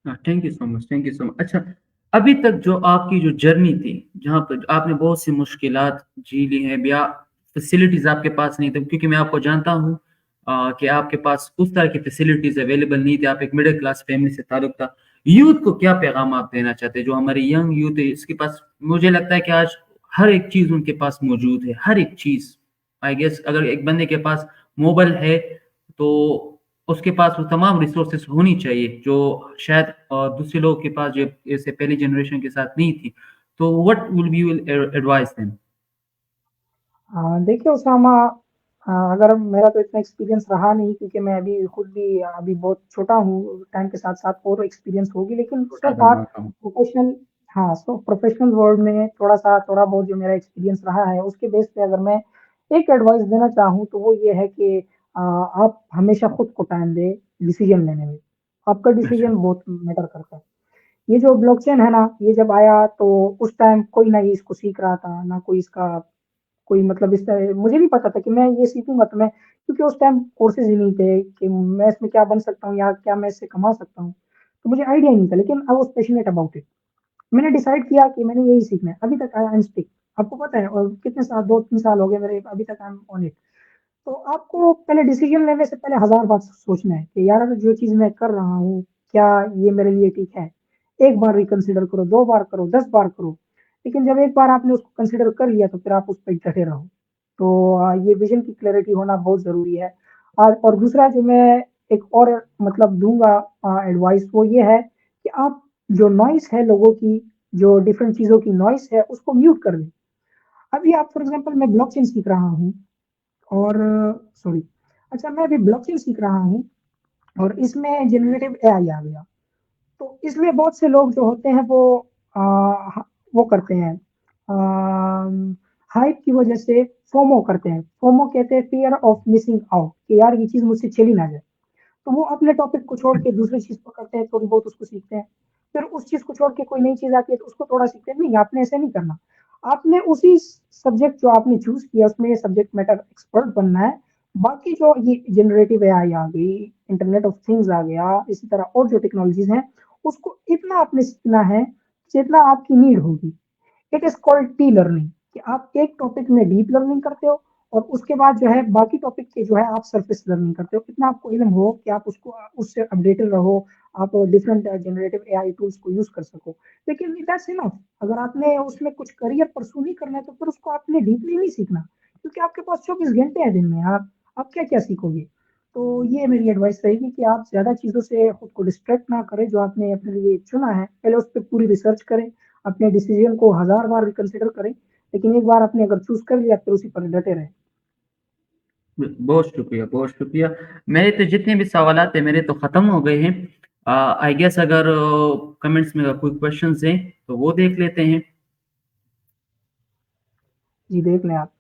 हाँ, thank you so much, thank you so much. अच्छा, अभी तक जो आपकी जो जर्नी थी, जहाँ पर आपने बहुत सी मुश्किलात झेली हैं या फैसिलिटीज़ आपके पास नहीं थी क्योंकि मैं आपको जानता हूँ कि आपके पास उस तरह की फैसिलिटीज़ अवेलेबल नहीं थी, आप एक मिडल क्लास फैमिली से ताल्लुक था। यूथ को क्या पैगाम आप देना चाहते हैं? जो हमारे यंग यूथ है, इसके पास मुझे लगता है कि आज हर एक चीज़ उनके पास मौजूद है, हर एक चीज़। आई गेस अगर एक बंदे के पास मोबाइल है, तो उसके पास वो तमाम रिसोर्सेस होनी चाहिए जो शायद दूसरे लोगों के पास जो जैसे पहली जनरेशन के साथ नहीं थी। तो what will you advice them? देखिए उसामा, अगर मेरा तो इतना एक्सपीरियंस रहा नहीं क्योंकि मैं अभी खुद भी अभी बहुत छोटा हूँ, टाइम के साथ-साथ और एक्सपीरियंस होगी, लेकिन छोटा सो फार बनवाता हूँ। प्रोफेशनल हाँ, सो प्रोफेशनल वर्ल्ड में थोड़ा बहुत जो मेरा एक्सपीरियंस रहा है, उसके बेस पे अगर मैं एक एडवाइस देना चाहूँ, तो वो ये है कि आप हमेशा खुद को टाइम दें डिसीज़न लेने में। आपका अच्छा, डिसीज़न बहुत मैटर करता है। ये जो ब्लॉकचेन है ना, ये जब आया तो उस टाइम कोई ना ही इसको सीख रहा था, ना कोई इसका कोई मतलब इस तरह मुझे भी पता था कि मैं ये सीखूँगा तो मैं क्योंकि उस टाइम कोर्सेज़ ही नहीं थे कि मैं इसमें क्या बन सकता हूँ या क्या मैं इससे कमा सकता हूँ। तो मुझे आइडिया ही नहीं था लेकिन I was passionate about it. मैंने डिसाइड किया कि मैंने यही सीखना है। अभी तक आई एम स्टिक। आपको पता है और कितने साल 2-3 साल हो गए मेरे अभी तक आई एम ऑन इट। तो आपको पहले डिसीज़न लेने से पहले हज़ार बार सोचना है कि यार अगर जो चीज़ मैं कर रहा हूँ, क्या ये मेरे लिए ठीक है? 1 बार रिकंसिडर करो, 2 बार करो, 10 बार करो। लेकिन जब एक बार आपने उसको कंसिडर कर लिया तो फिर आप उस पे डटे रहो। तो ये विज़न की क्लैरिटी होना बहुत ज़रूरी है। और दूसरा जो मैं एक और मतलब दूँगा एडवाइस वो ये है कि आप जो नॉइज़ है लोगों की, जो डिफरेंट चीज़ों की नॉइज़ है उसको म्यूट कर दें। अभी आप फॉर एग्ज़ाम्पल मैं ब्लॉकचेन सीख रहा हूँ और सॉरी अच्छा, मैं अभी ब्लॉकचेन सीख रहा हूँ और इसमें जनरेटिव एआई आ गया। तो इसमें बहुत से लोग जो होते हैं वो वो करते हैं, हाइप की वजह से फोमो करते हैं। फोमो कहते हैं फियर ऑफ मिसिंग आउट, कि यार ये चीज मुझसे चली ना जाए। तो वो अपने टॉपिक को छोड़ के दूसरी चीज पकड़ते हैं, थोड़ी बहुत उसको सीखते हैं। फिर उस चीज को छोड़ के कोई नई चीज आती है तो उसको थोड़ा सीखते हैं। नहीं, आपने ऐसे नहीं करना। आपने उसी सब्जेक्ट जो आपने चूज किया उसमें सब्जेक्ट मैटर एक्सपर्ट बनना है। बाकी जो ये जनरेटिव एआई आ गई, इंटरनेट ऑफ थिंग्स आ गया, इसी तरह और जो टेक्नोलॉजीज हैं, उसको इतना आपने सीखना है जितना आपकी नीड होगी। It is called T learning, कि आप एक टॉपिक में डीप लर्निंग करते हो और उसके बाद जो है बाकी टॉपिक के जो है आप सरफेस लर्निंग करते हो। इतना आपको इल्म हो कि आप उसको उससे अपडेटेड रहो, आप डिफरेंट जनरेटिव एआई टूल्स को यूज कर सको। लेकिन दैट्स इनफ। अगर आपने उसमें कुछ करियर परसू नहीं करना है तो फिर उसको आपने डीपली नहीं सीखना, क्योंकि आपके पास 24 घंटे हैं दिन में। आप क्या क्या सीखोगे? तो ये मेरी एडवाइस रहेगी कि आप ज्यादा चीजों से खुद को डिस्ट्रैक्ट ना करें। जो आपने अपने लिए चुना है पहले उस पर पूरी रिसर्च करें, अपने डिसीजन को 1000 बार रिकंसिडर करें, लेकिन एक बार आपने अगर चूज कर लिया फिर उसी पर डटे रहे। बहुत शुक्रिया, बहुत शुक्रिया। मेरे तो जितने भी सवाल थे मेरे तो ख़त्म हो गए हैं। आई गेस अगर कमेंट्स में कोई क्वेश्चंस हैं तो वो देख लेते हैं। जी, देख लें आप।